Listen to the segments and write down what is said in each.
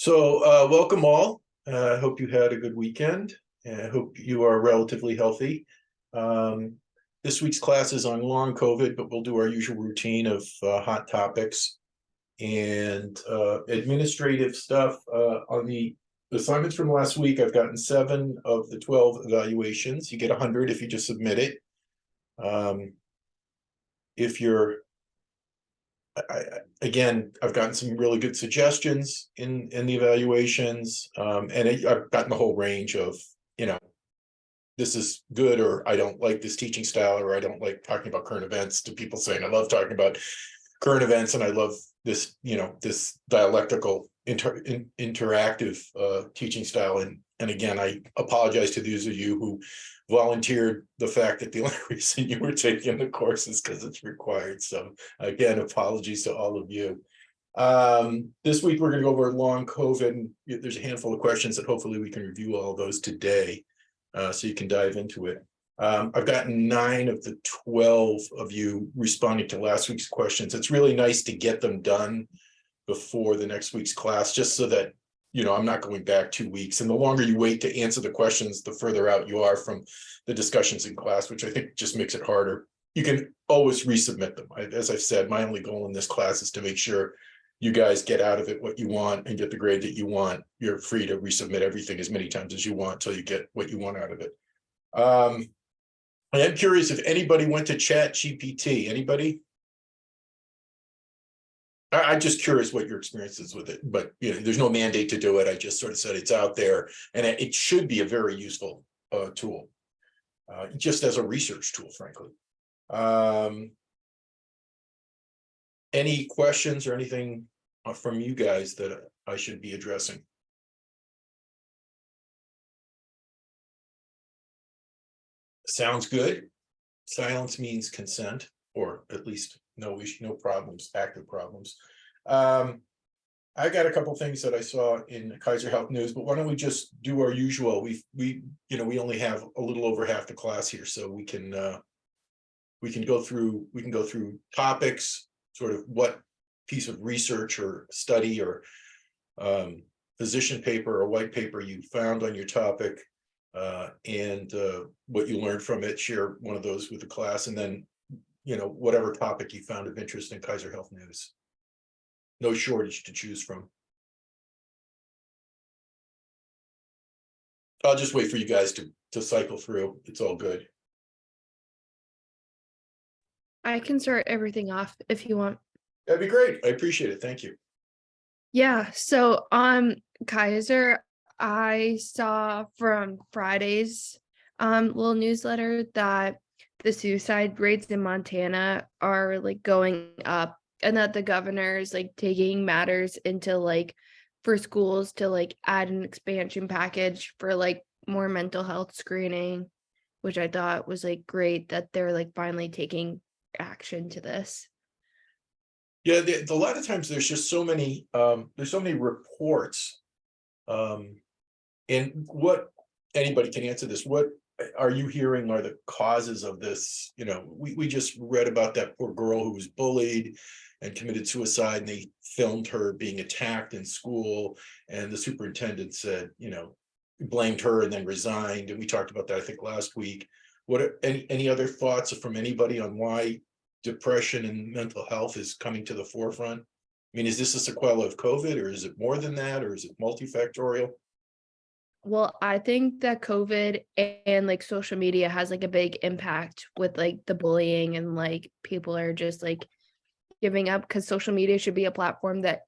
Welcome all. I hope you had a good weekend. I hope you are relatively healthy. This week's class is on long COVID, but we'll do our usual routine of hot topics and administrative stuff. On the assignments from last week, I've gotten 7 of the 12 evaluations. You get 100 if you just submit it. If you're Again, I've gotten some really good suggestions in the evaluations, and I've gotten the whole range of, this is good, or I don't like this teaching style, or I don't like talking about current events, to people saying I love talking about current events and I love this, this dialectical interactive teaching style. And again, I apologize to those of you who volunteered the fact that the only reason you were taking the course is because it's required. So again, apologies to all of you. This week we're going to go over long COVID, and there's a handful of questions that hopefully we can review all of those today, so you can dive into it. I've gotten 9 of the 12 of you responding to last week's questions. It's really nice to get them done before the next week's class, just so that I'm not going back 2 weeks. And the longer you wait to answer the questions, the further out you are from the discussions in class, which I think just makes it harder. You can always resubmit them. As I've said, my only goal in this class is to make sure you guys get out of it what you want and get the grade that you want. You're free to resubmit everything as many times as you want until you get what you want out of it. I am curious if anybody went to ChatGPT. Anybody? I'm just curious what your experience is with it, but there's no mandate to do it. I just sort of said it's out there, and it should be a very useful tool, just as a research tool, frankly. Any questions or anything from you guys that I should be addressing? Sounds good. Silence means consent, or at least no issue, no problems, active problems. I got a couple things that I saw in Kaiser Health News, but why don't we just do our usual? We only have a little over half the class here, so we can go through topics, sort of what piece of research or study or position paper or white paper you found on your topic, and what you learned from it. Share one of those with the class, and then whatever topic you found of interest in Kaiser Health News. No shortage to choose from. I'll just wait for you guys to cycle through. It's all good. I can start everything off if you want. That'd be great. I appreciate it. Thank you. Yeah, so on Kaiser, I saw from Friday's little newsletter that the suicide rates in Montana are like going up, and that the governor is like taking matters into like for schools to like add an expansion package for like more mental health screening, which I thought was like great that they're like finally taking action to this. Yeah, a lot of times there's just so many reports, and what anybody can answer this. What are you hearing are the causes of this? We just read about that poor girl who was bullied and committed suicide, and they filmed her being attacked in school, and the superintendent said, blamed her and then resigned. And we talked about that, I think, last week. What are any other thoughts from anybody on why depression and mental health is coming to the forefront? I mean, is this a sequela of COVID, or is it more than that, or is it multifactorial? Well, I think that COVID and like social media has like a big impact with like the bullying, and like people are just like giving up, because social media should be a platform that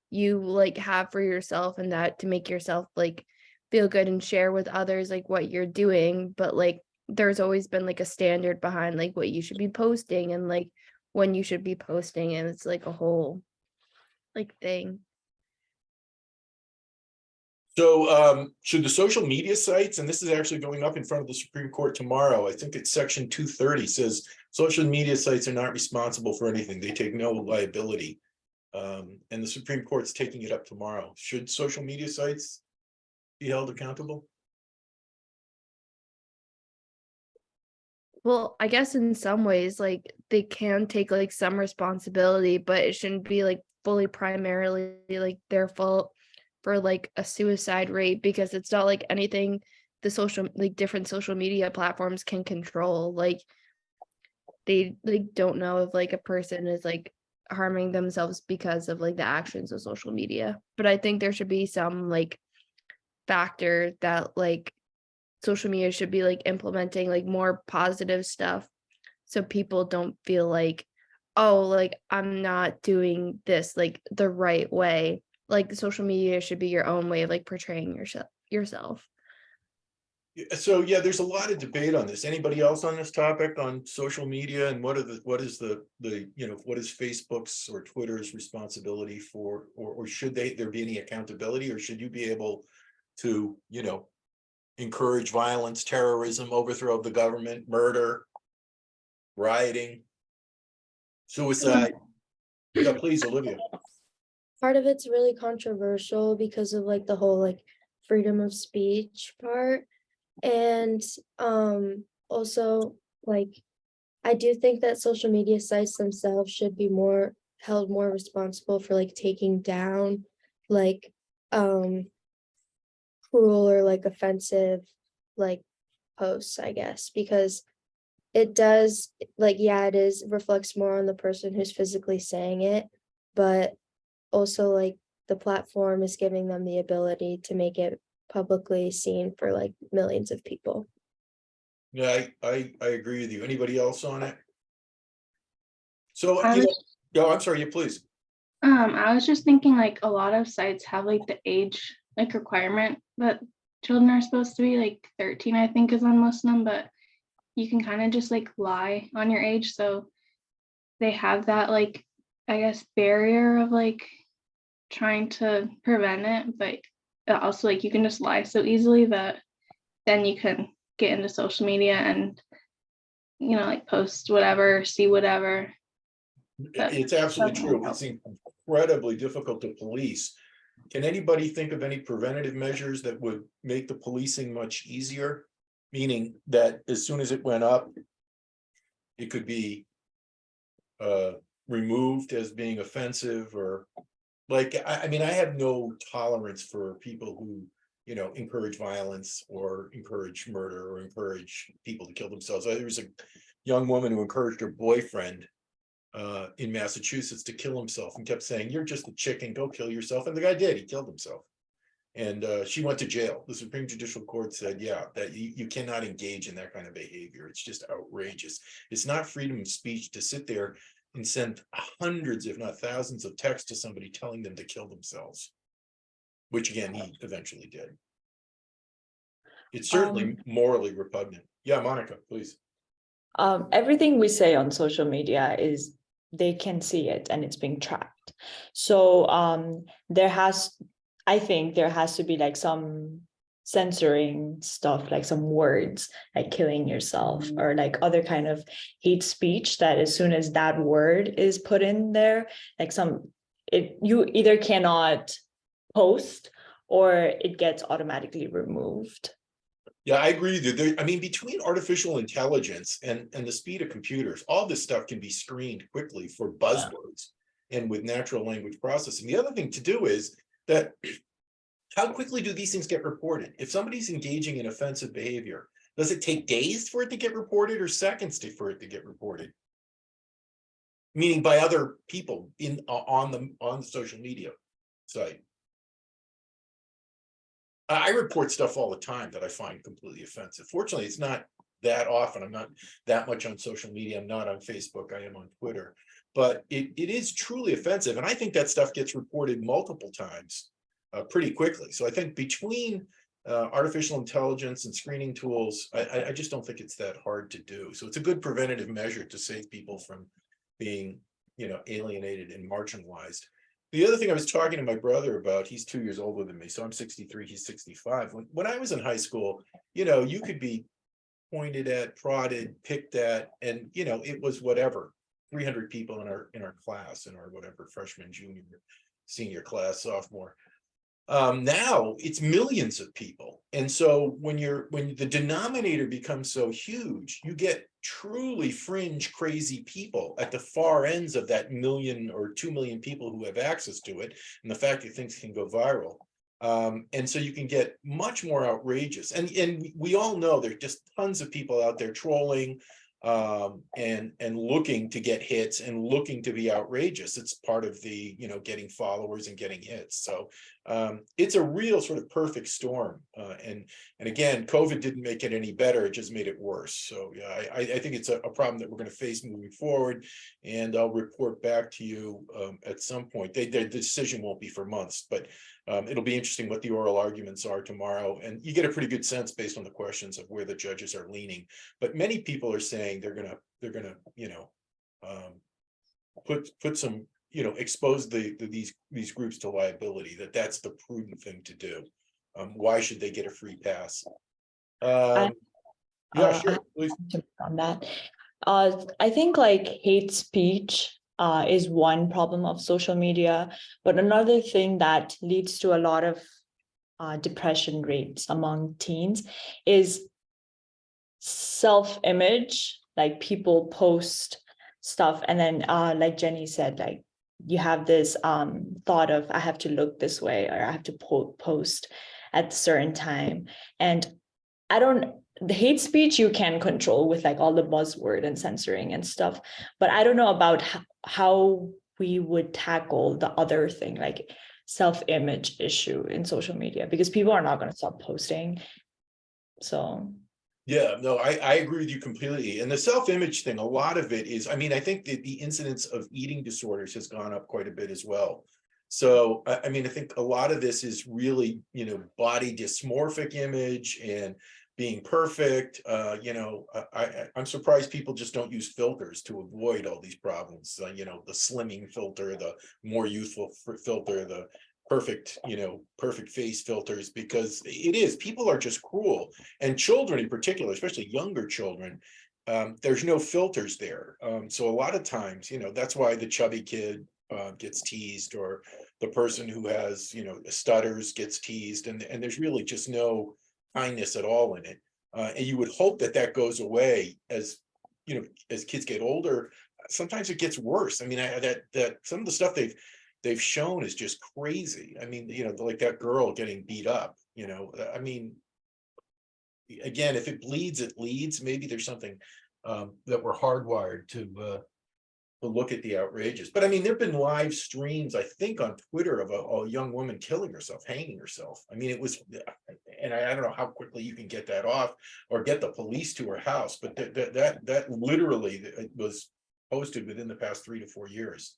you like have for yourself, and that to make yourself like feel good and share with others like what you're doing. But like there's always been like a standard behind like what you should be posting and like when you should be posting, and it's like a whole like thing. So should the social media sites, and this is actually going up in front of the Supreme Court tomorrow, I think it's section 230 says social media sites are not responsible for anything. They take no liability. And the Supreme Court's taking it up tomorrow. Should social media sites be held accountable? Well, I guess in some ways like they can take like some responsibility, but it shouldn't be like fully primarily like their fault. for like a suicide rate, because it's not like anything the different social media platforms can control. Like they like don't know if like a person is like harming themselves because of like the actions of social media. But I think there should be some like factor that like social media should be like implementing like more positive stuff, so people don't feel like, oh, like I'm not doing this like the right way. Like the social media should be your own way of like portraying yourself. So yeah, there's a lot of debate on this. Anybody else on this topic on social media, and what is the what is Facebook's or Twitter's responsibility for, or should there be any accountability, or should you be able to, encourage violence, terrorism, overthrow of the government, murder, rioting, suicide? Yeah, please, Olivia. Part of it's really controversial because of like the whole like freedom of speech part. And also like I do think that social media sites themselves should be held more responsible for like taking down like cruel or like offensive like posts, I guess, because it does like, yeah, it is reflects more on the person who's physically saying it, but also like the platform is giving them the ability to make it publicly seen for like millions of people. Yeah, I agree with you. Anybody else on it? So, I was, I'm sorry, you please. I was just thinking like a lot of sites have like the age like requirement that children are supposed to be like 13, I think is on most of them, but you can kind of just like lie on your age. So they have that like, I guess, barrier of like trying to prevent it, but also like you can just lie so easily that then you can get into social media and like post whatever, see whatever. It's absolutely doesn't true. help. It's incredibly difficult to police. Can anybody think of any preventative measures that would make the policing much easier? Meaning that as soon as it went up, it could be removed as being offensive, or like, I mean, I have no tolerance for people who, encourage violence or encourage murder or encourage people to kill themselves. There was a young woman who encouraged her boyfriend in Massachusetts to kill himself and kept saying, "You're just a chicken, go kill yourself." And the guy did, he killed himself. And she went to jail. The Supreme Judicial Court said, yeah, that you cannot engage in that kind of behavior. It's just outrageous. It's not freedom of speech to sit there and send hundreds, if not thousands, of texts to somebody telling them to kill themselves, which again, he eventually did. It's certainly morally repugnant. Yeah, Monica, please. Everything we say on social media is, they can see it and it's being tracked. So I think there has to be like some censoring stuff, like some words like killing yourself or like other kind of hate speech, that as soon as that word is put in there, like you either cannot post or it gets automatically removed. Yeah, I agree with you. I mean, between artificial intelligence and the speed of computers, all this stuff can be screened quickly for buzzwords and with natural language processing. The other thing to do is that how quickly do these things get reported? If somebody's engaging in offensive behavior, does it take days for it to get reported or seconds for it to get reported? Meaning by other people on the social media site. I report stuff all the time that I find completely offensive. Fortunately, it's not that often. I'm not that much on social media. I'm not on Facebook. I am on Twitter. But it is truly offensive. And I think that stuff gets reported multiple times pretty quickly. So I think between artificial intelligence and screening tools, I just don't think it's that hard to do. So it's a good preventative measure to save people from being, alienated and marginalized. The other thing I was talking to my brother about, he's 2 years older than me, so I'm 63, he's 65. When I was in high school, you could be pointed at, prodded, picked at, and it was whatever. 300 people in our class, in our whatever freshman, junior, senior class, sophomore. Now it's millions of people. And so when the denominator becomes so huge, you get truly fringe crazy people at the far ends of that 1 million or 2 million people who have access to it. And the fact that things can go viral. And so you can get much more outrageous, and we all know there's just tons of people out there trolling, and looking to get hits and looking to be outrageous. It's part of the, getting followers and getting hits. So it's a real sort of perfect storm. And again, COVID didn't make it any better, it just made it worse. So yeah, I think it's a problem that we're going to face moving forward, and I'll report back to you at some point. The decision won't be for months, but it'll be interesting what the oral arguments are tomorrow, and you get a pretty good sense based on the questions of where the judges are leaning. But many people are saying they're gonna put some, expose these groups to liability. That's the prudent thing to do. Why should they get a free pass? Yeah, sure, please. On that, I think like hate speech is one problem of social media, but another thing that leads to a lot of depression rates among teens is self-image. Like people post stuff, and then like Jenny said, like you have this thought of I have to look this way, or I have to post at a certain time. And the hate speech you can control with like all the buzzword and censoring and stuff, but I don't know about how we would tackle the other thing, like self-image issue in social media, because people are not going to stop posting. So yeah, no, I agree with you completely. And the self-image thing, a lot of it is, I think that the incidence of eating disorders has gone up quite a bit as well. So, I think a lot of this is really, body dysmorphic image and being perfect. I'm surprised people just don't use filters to avoid all these problems. The slimming filter, the more youthful filter, the perfect face filters, because people are just cruel, and children in particular, especially younger children. There's no filters there. So a lot of times, that's why the chubby kid gets teased, or the person who has, stutters gets teased, and there's really just no kindness at all in it. And you would hope that goes away as kids get older. Sometimes it gets worse. That some of the stuff they've shown is just crazy. Like that girl getting beat up. Again, if it bleeds, it leads. Maybe there's something that we're hardwired to look at the outrageous. But there've been live streams, I think, on Twitter of a young woman killing herself, hanging herself. It was, and I don't know how quickly you can get that off or get the police to her house, but that literally was posted within the past 3 to 4 years.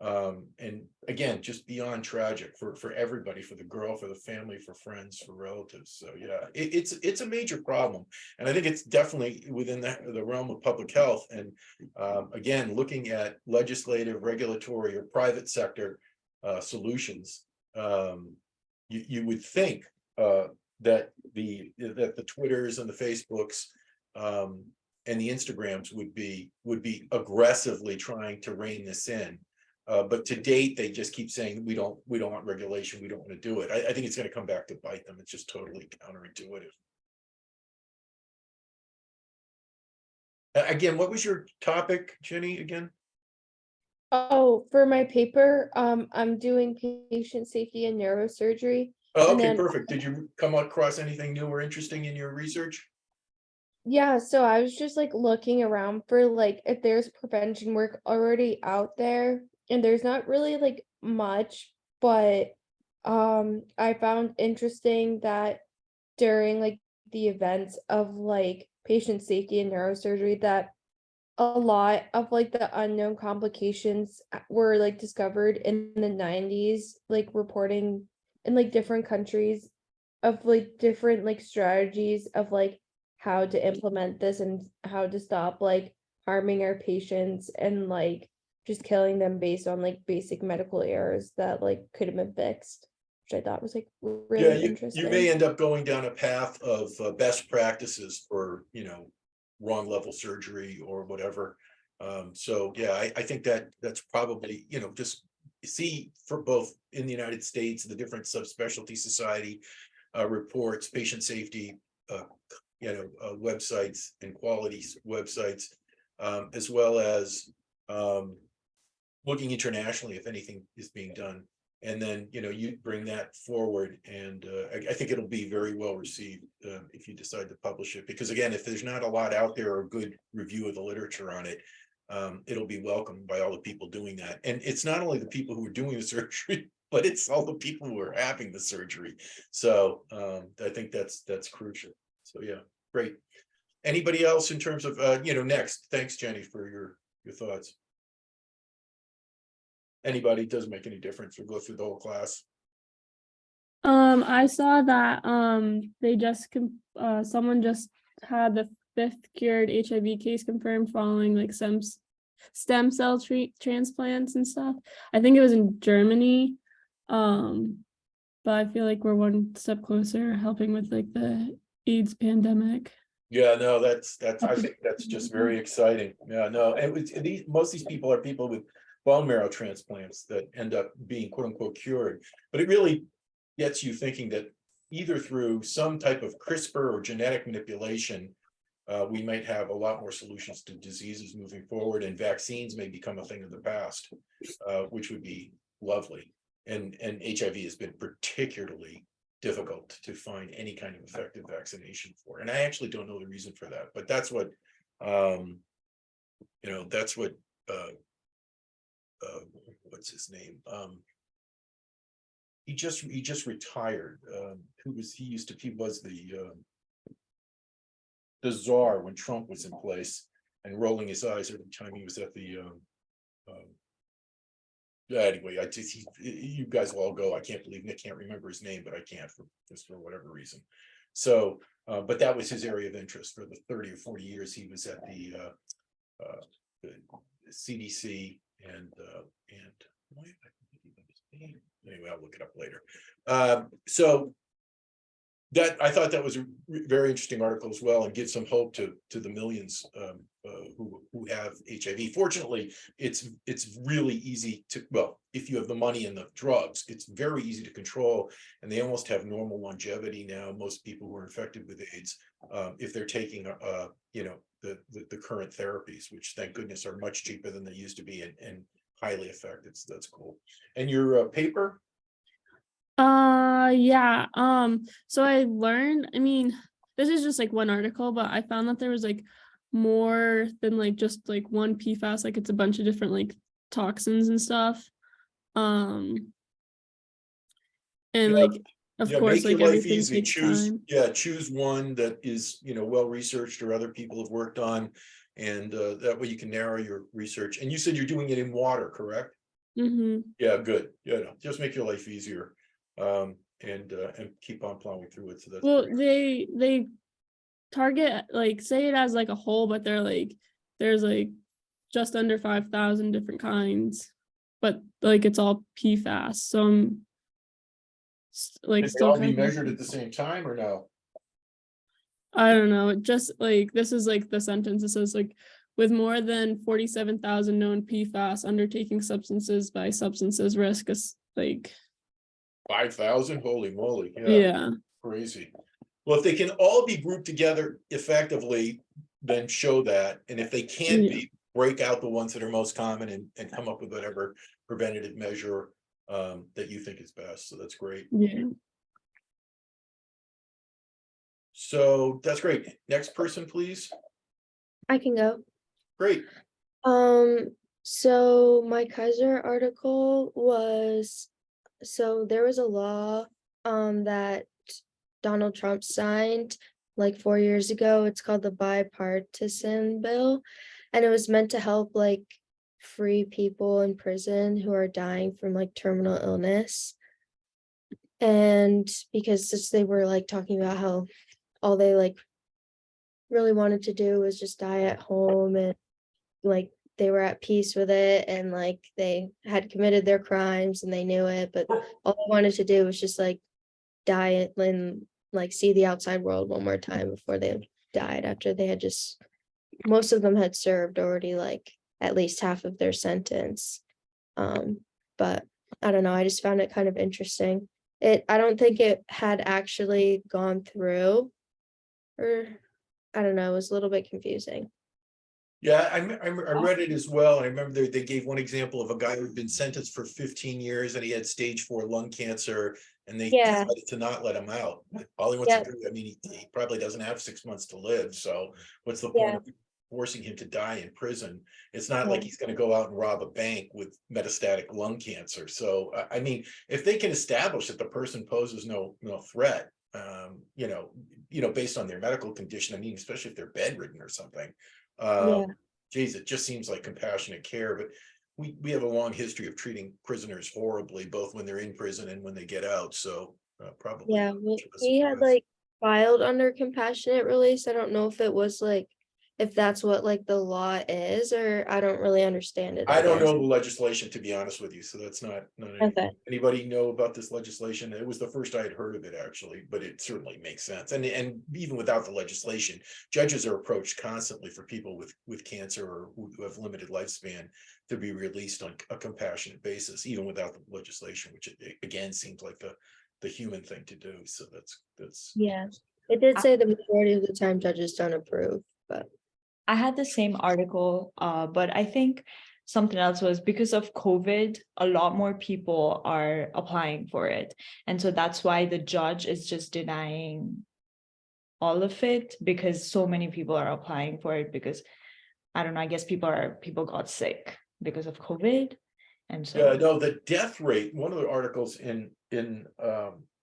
And again, just beyond tragic for everybody, for the girl, for the family, for friends, for relatives. So yeah, it's a major problem, and I think it's definitely within the realm of public health. And again, looking at legislative, regulatory, or private sector solutions, you would think that the Twitters and the Facebooks and the Instagrams would be aggressively trying to rein this in. But to date, they just keep saying we don't want regulation, we don't want to do it. I think it's going to come back to bite them. It's just totally counterintuitive. Again, what was your topic, Jenny, again? Oh, for my paper, I'm doing patient safety and neurosurgery. Oh, And okay, then- perfect. Did you come across anything new or interesting in your research? Yeah, so I was just like looking around for like if there's prevention work already out there, and there's not really like much, but I found interesting that during like the events of like patient safety and neurosurgery, that a lot of like the unknown complications were like discovered in the 90s, like reporting in like different countries of like different like strategies of like how to implement this and how to stop like harming our patients and like just killing them based on like basic medical errors that like could have been fixed, which I thought was like really interesting. You may end up going down a path of best practices for wrong level surgery or whatever. So yeah, I think that's probably just see for both in the United States, the different subspecialty society reports, patient safety websites and quality websites, as well as looking internationally if anything is being done And then, you bring that forward, and I think it'll be very well received if you decide to publish it. Because again, if there's not a lot out there or a good review of the literature on it, it'll be welcomed by all the people doing that. And it's not only the people who are doing the surgery, but it's all the people who are having the surgery. So I think that's crucial. So yeah, great. Anybody else in terms of next? Thanks, Jenny, for your thoughts. Anybody, doesn't make any difference. We'll go through the whole class. I saw that they just someone just had the 5th cured HIV case confirmed following like some stem cell transplants and stuff. I think it was in Germany. But I feel like we're one step closer helping with like the AIDS pandemic. Yeah, no, that's I think that's just very exciting. Yeah, no, and most of these people are people with bone marrow transplants that end up being quote unquote cured. But it really gets you thinking that either through some type of CRISPR or genetic manipulation, we might have a lot more solutions to diseases moving forward, and vaccines may become a thing of the past, which would be lovely. And HIV has been particularly difficult to find any kind of effective vaccination for. And I actually don't know the reason for that, but that's what, that's what, what's his name? He just retired. He was the czar when Trump was in place, and rolling his eyes every time he was at the, anyway, you guys will all go. I can't believe Nick can't remember his name, but I can't for whatever reason. So, but that was his area of interest for the 30 or 40 years he was at the CDC and why am I thinking of his name? Anyway, I'll look it up later. So that I thought that was a very interesting article as well, and gives some hope to the millions who have HIV. Fortunately, it's really easy to, well, if you have the money and the drugs, it's very easy to control, and they almost have normal longevity now. Most people who are infected with AIDS, if they're taking the current therapies, which thank goodness are much cheaper than they used to be, and highly effective. So that's cool. And your paper? Yeah. So I learned, I mean, this is just like one article, but I found that there was like more than like just like one PFAS, like it's a bunch of different like toxins and stuff. And Yeah. like of course, make like your life everything easy. takes time. Choose one that is well researched or other people have worked on, and that way you can narrow your research. And you said you're doing it in water, correct? Mm-hmm. Yeah, good. Yeah, no, just make your life easier, and keep on plowing through it. So that's Well, great. they target like say it as like a whole, but they're like there's like just under 5,000 different kinds, but like it's all PFAS. So I'm like Can they still all be kind of, measured at the same time or no? I don't know. It just like this is like the sentence. It says like with more than 47,000 known PFAS, undertaking substances by substances risk is like 5,000? Holy moly! yeah. Crazy. Well, if they can all be grouped together effectively, then show that. And if they can't Yeah. be, break out the ones that are most common and come up with whatever preventative measure that you think is best. So that's great. Yeah. So that's great. Next person, please. I can go. Great. So my Kaiser article was, so there was a law that Donald Trump signed like 4 years ago. It's called the bipartisan bill, and it was meant to help like free people in prison who are dying from like terminal illness. And because just they were like talking about how all they like really wanted to do was just die at home, and like they were at peace with it, and like they had committed their crimes and they knew it, but all they wanted to do was just like die and like see the outside world one more time before they died, after they had just, most of them had served already like at least half of their sentence. But I don't know, I just found it kind of interesting. I don't think it had actually gone through, or I don't know, it was a little bit confusing. Yeah, I read it as well. And I remember they gave one example of a guy who'd been sentenced for 15 years and he had stage 4 lung cancer, and they Yeah. decided to not let him out. All he wants Yeah. to do, I mean, he probably doesn't have 6 months to live. So what's the Yeah. point of forcing him to die in prison? It's not like Yeah. he's going to go out and rob a bank with metastatic lung cancer. So I mean, if they can establish that the person poses no threat, based on their medical condition, I mean, especially if they're bedridden or something. Yeah. Geez, it just seems like compassionate care, but we have a long history of treating prisoners horribly, both when they're in prison and when they get out. So probably Yeah, not well, much of a he had surprise. like filed under compassionate release. I don't know if it was like, if that's what like the law is, or I don't really understand it, I I don't guess. know the legislation, to be honest with you, so that's not Okay. anybody know about this legislation? It was the first I had heard of it, actually, but it certainly makes sense. And even without the legislation, judges are approached constantly for people with cancer or who have limited lifespan to be released on a compassionate basis, even without the legislation, which again seems like the human thing to do. So that's Yeah, it did say the majority of the time judges don't approve, but I had the same article, but I think something else was because of COVID, a lot more people are applying for it. And so that's why the judge is just denying all of it, because so many people are applying for it because, I don't know, I guess people got sick because of COVID. And Yeah, so, no, the death rate, one of the articles in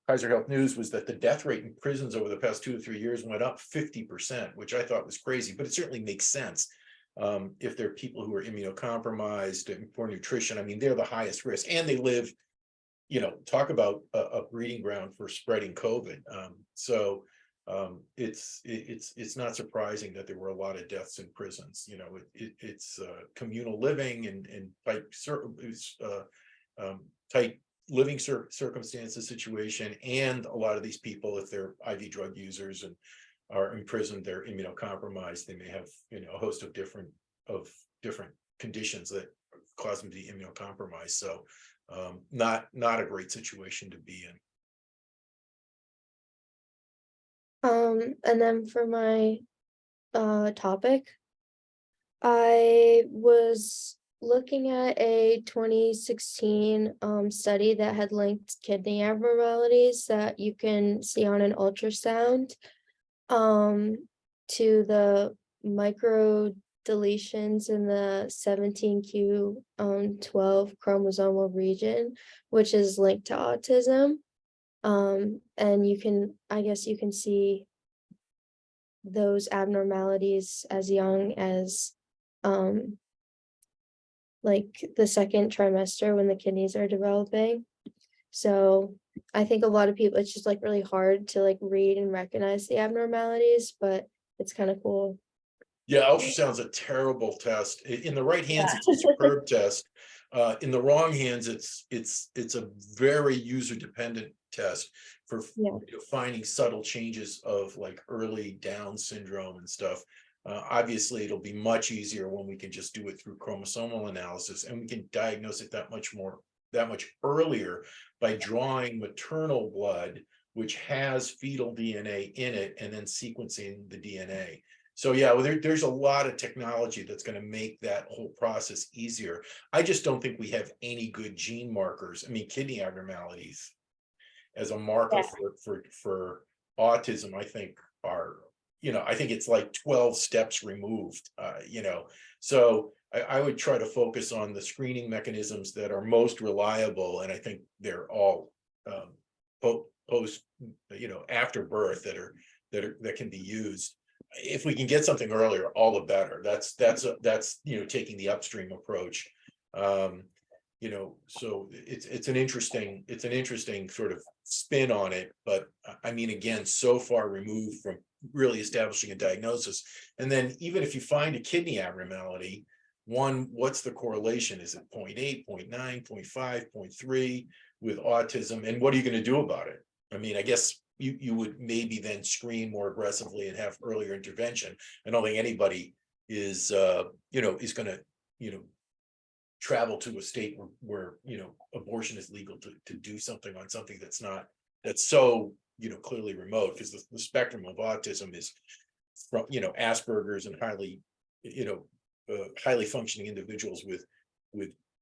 Kaiser Health News was that the death rate in prisons over the past 2 to 3 years went up 50%, which I thought was crazy, but it certainly makes sense. If there are people who are immunocompromised and poor nutrition, I mean, they're the highest risk, and they live, talk about a breeding ground for spreading COVID. It's not surprising that there were a lot of deaths in prisons. It's communal living and tight living circumstances situation, and a lot of these people, if they're IV drug users and are imprisoned, they're immunocompromised. They may have a host of different conditions that cause them to be immunocompromised. So not a great situation to be in. and then for my topic, I was looking at a 2016 study that had linked kidney abnormalities that you can see on an ultrasound to the micro deletions in the 17q12 chromosomal region, which is linked to autism. And I guess you can see those abnormalities as young as like the second trimester when the kidneys are developing. So I think a lot of people, it's just like really hard to like read and recognize the abnormalities, but it's kind of cool. Yeah, ultrasound's a terrible test. In the right hands, it's a superb test. In the wrong hands, it's a very user-dependent test for Yeah. finding subtle changes of like early Down syndrome and stuff. Obviously, it'll be much easier when we can just do it through chromosomal analysis, and we can diagnose it that much earlier by drawing maternal blood, which has fetal DNA in it, and then sequencing the DNA. So yeah, well, there's a lot of technology that's going to make that whole process easier. I just don't think we have any good gene markers. I mean, kidney abnormalities as a marker for autism, I think I think it's like 12 steps removed, So I would try to focus on the screening mechanisms that are most reliable. And I think they're all post, after birth that can be used. If we can get something earlier, all the better. That's taking the upstream approach. So it's an interesting sort of spin on it, but I mean, again, so far removed from really establishing a diagnosis. And then even if you find a kidney abnormality, what's the correlation? Is it 0.8, 0.9, 0.5, 0.3 with autism? And what are you going to do about it? I mean, I guess you would maybe then screen more aggressively and have earlier intervention. I don't think anybody is going to travel to a state where abortion is legal to do something on something that's so clearly remote, because the spectrum of autism is from Asperger's and highly highly functioning individuals with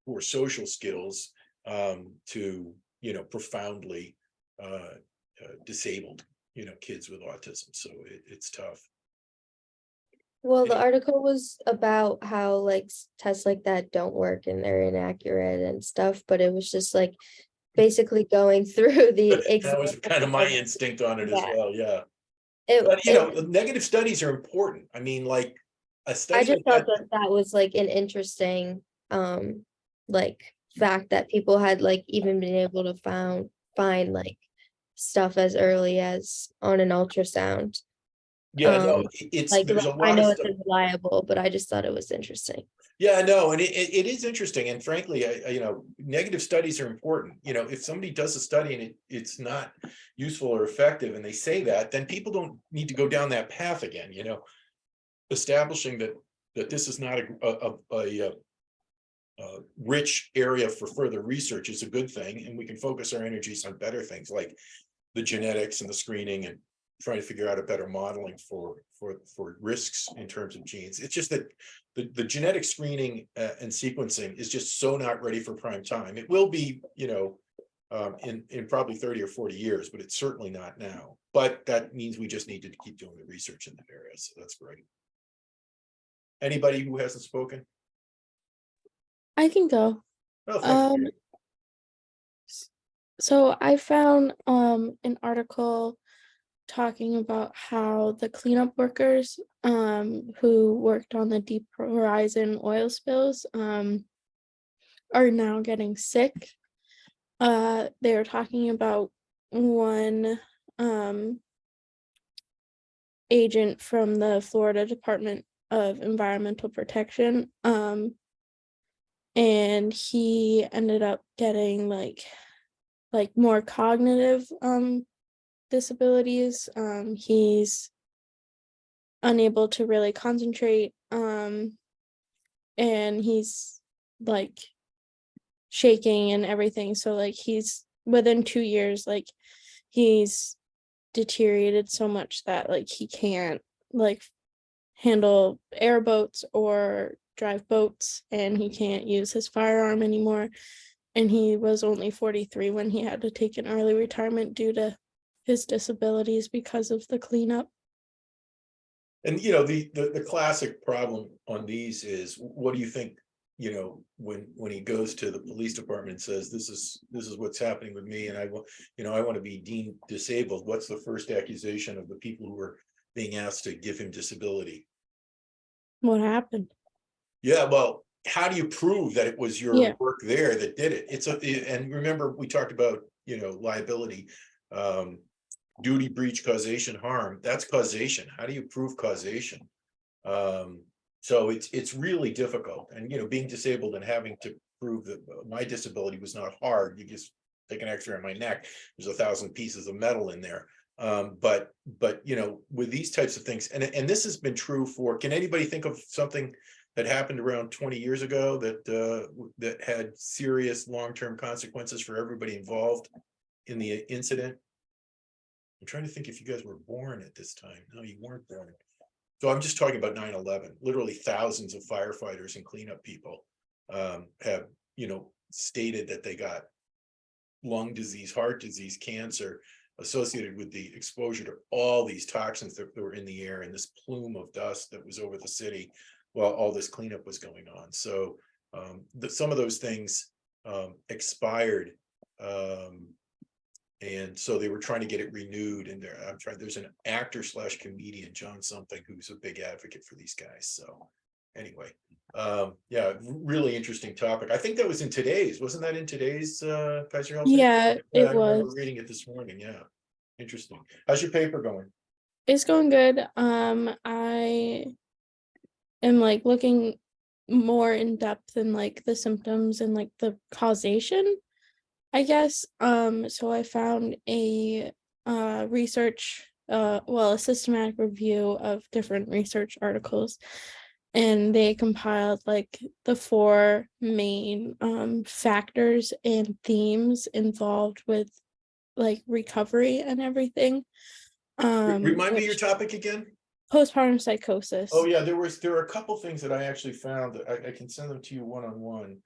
poor social skills to, you know, profoundly disabled, you know, kids with autism. So it's tough. Well, the Any- article was about how like tests like that don't work and they're inaccurate and stuff, but it was just like basically going through the That was kind of my instinct on it as Yeah. well, yeah. It, But, you know, it, negative studies are important. I mean, like, a I study just like thought that that was like an interesting, like fact that people had like even been able to find like stuff as early as on an ultrasound. yeah, no, Like there's a I lot of know stuff. it's reliable, but I just thought it was interesting. Yeah, no, and it is interesting, and frankly, you know, negative studies are important. You know, if somebody does a study and it's not useful or effective, and they say that, then people don't need to go down that path again. You know, establishing that this is not a rich area for further research is a good thing, and we can focus our energies on better things like the genetics and the screening and trying to figure out a better modeling for risks in terms of genes. It's just that the genetic screening and sequencing is just so not ready for prime time. It will be, you know, in probably 30 or 40 years, but it's certainly not now. But that means we just need to keep doing the research in that area. So that's great. Anybody who hasn't spoken? I can go. Oh, thank you. So I found an article talking about how the cleanup workers who worked on the Deep Horizon oil spills are now getting sick. They were talking about one agent from the Florida Department of Environmental Protection, and he ended up getting like more cognitive disabilities. He's unable to really concentrate, and he's like shaking and everything. So like he's within 2 years, like he's deteriorated so much that like he can't like handle airboats or drive boats, and he can't use his firearm anymore. And he was only 43 when he had to take an early retirement due to his disabilities because of the cleanup. And you know, the classic problem on these is, what do you think, you know, when he goes to the police department and says, this is what's happening with me, and I want, you know, I want to be deemed disabled, what's the first accusation of the people who are being asked to give him disability? What happened? Yeah, well, how do you prove that it was your Yeah. work there that did it? And remember, we talked about, you know, liability, duty, breach, causation, harm. That's causation. How do you prove causation? So it's really difficult. And, you know, being disabled and having to prove that my disability was not hard. You just take an X-ray on my neck, there's 1,000 pieces of metal in there. But you know, with these types of things, and this has been true for, can anybody think of something that happened around 20 years ago that had serious long-term consequences for everybody involved in the incident? I'm trying to think if you guys were born at this time. No, you weren't born. So I'm just talking about 9/11. Literally thousands of firefighters and cleanup people have, you know, stated that they got lung disease, heart disease, cancer associated with the exposure to all these toxins that were in the air and this plume of dust that was over the city while all this cleanup was going on. So some of those things expired, and so they were trying to get it renewed. And there's an actor / comedian, John something, who's a big advocate for these guys. So anyway, yeah, really interesting topic. I think that was in today's, wasn't that in today's Kaiser Health? Yeah, I it remember was. reading it this morning. Yeah, interesting. How's your paper going? It's going good. I am like looking more in depth in like the symptoms and like the causation, I guess. So I found a a systematic review of different research articles, and they compiled like the 4 main factors and themes involved with like recovery and everything. Remind me your Which topic again. postpartum psychosis. Oh yeah, there are a couple things that I actually found that I can send them to you one-on-one.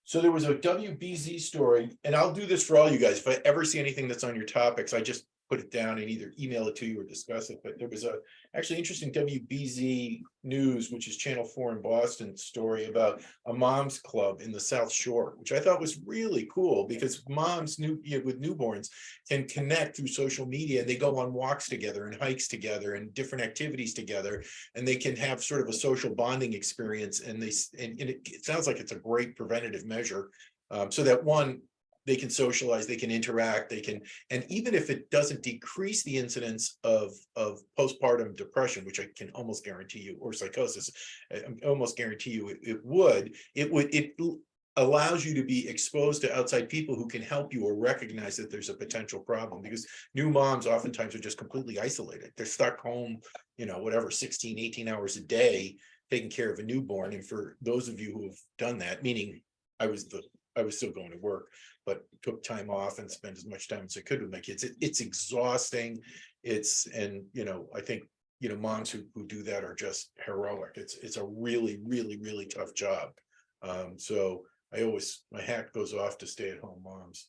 So there was a WBZ story, and I'll do this for all you guys. If I ever see anything that's on your topics, I just put it down and either email it to you or discuss it. But there was a actually interesting WBZ News, which is Channel 4 in Boston, story about a mom's club in the South Shore, which I thought was really cool because moms with newborns can connect through social media, and they go on walks together and hikes together and different activities together, and they can have sort of a social bonding experience. And it sounds like it's a great preventative measure, so that one, they can socialize, they can interact, and even if it doesn't decrease the incidence of postpartum depression, which I can almost guarantee you, or psychosis, I almost guarantee you it allows you to be exposed to outside people who can help you or recognize that there's a potential problem, because new moms oftentimes are just completely isolated. They're stuck home, whatever, 16, 18 hours a day, taking care of a newborn. And for those of you who have done that, meaning I was still going to work, but took time off and spent as much time as I could with my kids. It's exhausting. I think, moms who do that are just heroic. It's a really, really, really tough job. So my hat goes off to stay-at-home moms.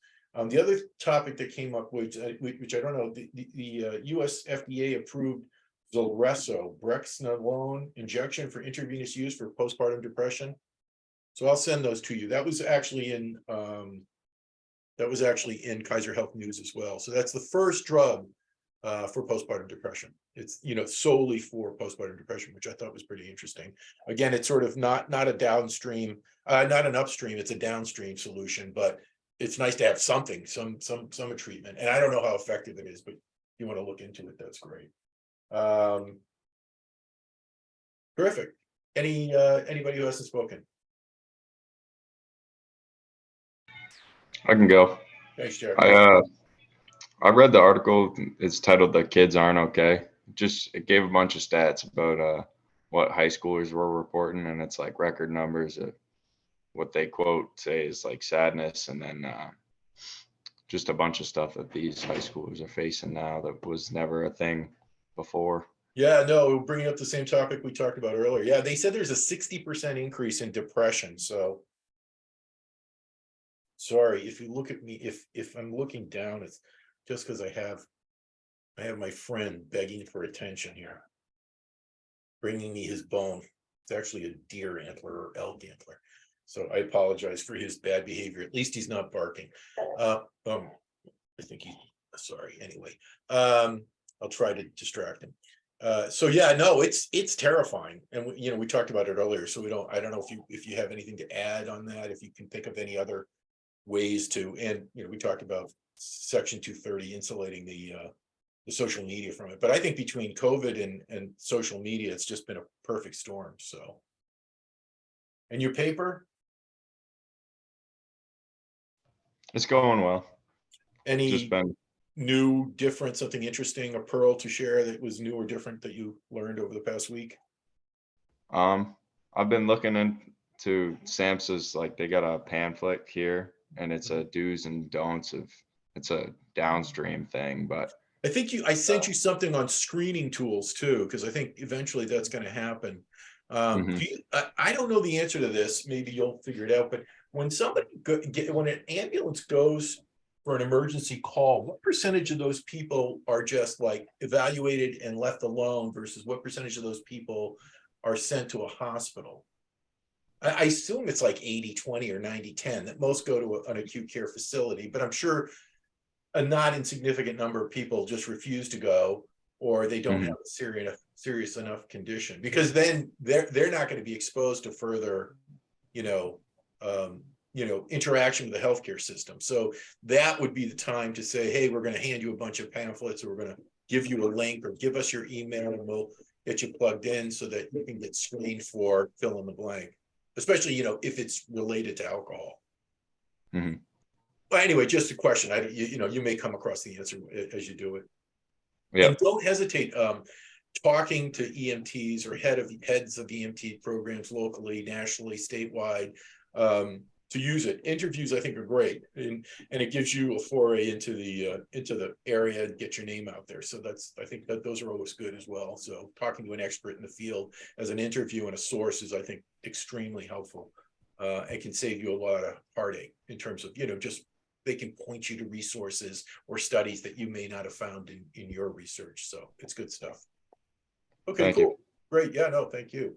The other topic that came up, which I don't know, the US FDA approved Zulresso, brexanolone injection for intravenous use for postpartum depression. So I'll send those to you. That was actually in Kaiser Health News as well. So that's the first drug for postpartum depression. It's solely for postpartum depression, which I thought was pretty interesting. Again, it's sort of not a downstream, not an upstream. It's a downstream solution, but it's nice to have something, some treatment. And I don't know how effective it is, but if you want to look into it, that's great. Terrific. Anybody who hasn't spoken? I can go. Thanks, Jared. I read the article. It's titled "The Kids Aren't Okay." It gave a bunch of stats about what high schoolers were reporting, and it's like record numbers of what they quote say is like sadness, and then just a bunch of stuff that these high schoolers are facing now that was never a thing before. Yeah, no, bringing up the same topic we talked about earlier. Yeah, they said there's a 60% increase in depression. So sorry if you look at me, if I'm looking down, it's just because I have my friend begging for attention here, bringing me his bone. It's actually a deer antler or elk antler. So I apologize for his bad behavior. At least he's not barking. I think he's sorry. Anyway, I'll try to distract him. So yeah, no, it's terrifying, and we talked about it earlier. So I don't know if you have anything to add on that. If you can think of any other ways to, and we talked about Section 230 insulating the social media from it. But I think between COVID and social media, it's just been a perfect storm. So, and your paper? It's going well. Any Just been new, different, something interesting, a pearl to share that was new or different that you learned over the past week? I've been looking into SAMHSA's, like they got a pamphlet here, and it's a do's and don'ts of, it's a downstream thing, but I think I sent you something on screening tools too, because I think eventually that's going to happen. I don't know the answer to this. Maybe you'll figure it out. But when when an ambulance goes for an emergency call, what percentage of those people are just like evaluated and left alone versus what percentage of those people are sent to a hospital? I assume it's like 80-20 or 90-10, that most go to an acute care facility, but I'm sure a not insignificant number of people just refuse to go, or they don't have a serious enough condition, because then they're not going to be exposed to further, interaction with the healthcare system. So that would be the time to say, hey, we're going to hand you a bunch of pamphlets, or we're going to give you a link, or give us your email, and we'll get you plugged in so that you can get screened for fill in the blank, especially, if it's related to alcohol. But anyway, just a question. You may come across the answer as you do it. yeah. And don't hesitate talking to EMTs or heads of EMT programs locally, nationally, statewide. to use it. Interviews, I think, are great, and it gives you a foray into the area and get your name out there. So I think that those are always good as well. So talking to an expert in the field as an interview and a source is, I think, extremely helpful. It can save you a lot of heartache in terms of, just they can point you to resources or studies that you may not have found in your research. So it's good stuff. Okay, Thank cool. you. Great. Yeah, no, thank you.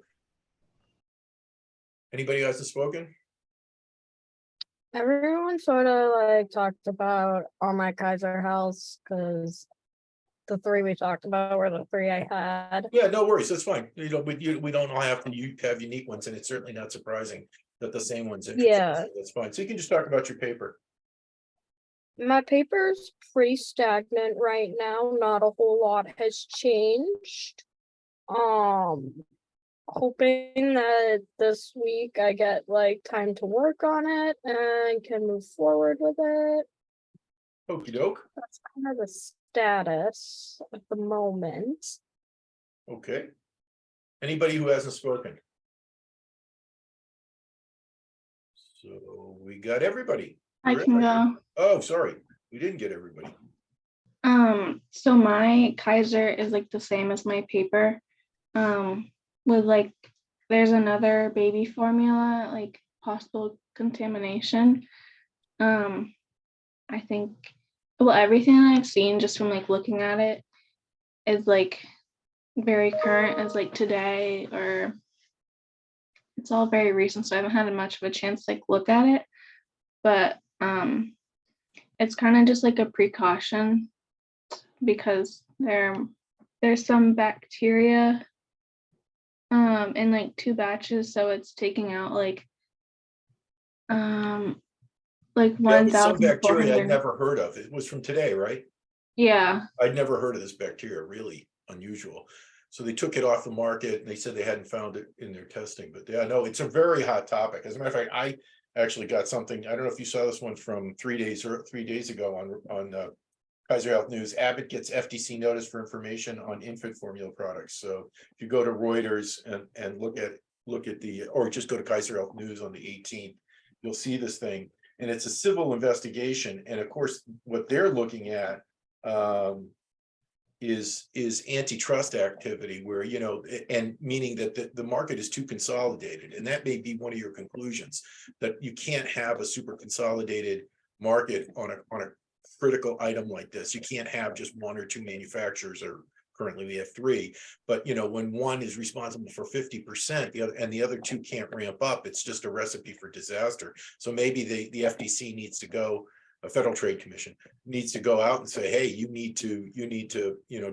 Anybody else has spoken? Everyone sort of like talked about all my Kaiser Healths because the three we talked about were the three I had. Yeah, no worries. That's fine. We don't all have to have unique ones, and it's certainly not surprising that the same one's interesting. Yeah. So that's fine. So you can just talk about your paper. My paper's pretty stagnant right now. Not a whole lot has changed. Hoping that this week I get like time to work on it and can move forward with it. Okie doke. That's kind of the status at the moment. Okay. Anybody who hasn't spoken? So we got everybody. I can go. Oh, sorry. We didn't get everybody. So my Kaiser is like the same as my paper. With like, there's another baby formula, like possible contamination. I think, well, everything that I've seen just from like looking at it is like very current as like today, or it's all very recent. So I haven't had much of a chance to like look at it, but it's kind of just like a precaution because there's some bacteria in like 2 batches, so it's taking out like Yeah, with some bacteria I'd 1,400. never heard of. It was from today, right? Yeah, I'd never heard of this bacteria, really unusual. So they took it off the market and they said they hadn't found it in their testing. But yeah, no, it's a very hot topic. As a matter of fact, I actually got something. I don't know if you saw this one from 3 days ago on Kaiser Health News. Abbott gets FTC notice for information on infant formula products. So if you go to Reuters and look at the, or just go to Kaiser Health News on the 18th, you'll see this thing. And it's a civil investigation. And of course, what they're looking at is antitrust activity where, and meaning that the market is too consolidated. And that may be one of your conclusions, that you can't have a super consolidated market on a critical item like this. You can't have just 1 or 2 manufacturers, or currently we have 3, but when one is responsible for 50%, the other 2 can't ramp up, it's just a recipe for disaster. So maybe the FTC needs to go, a Federal Trade Commission needs to go out and say, hey, you need to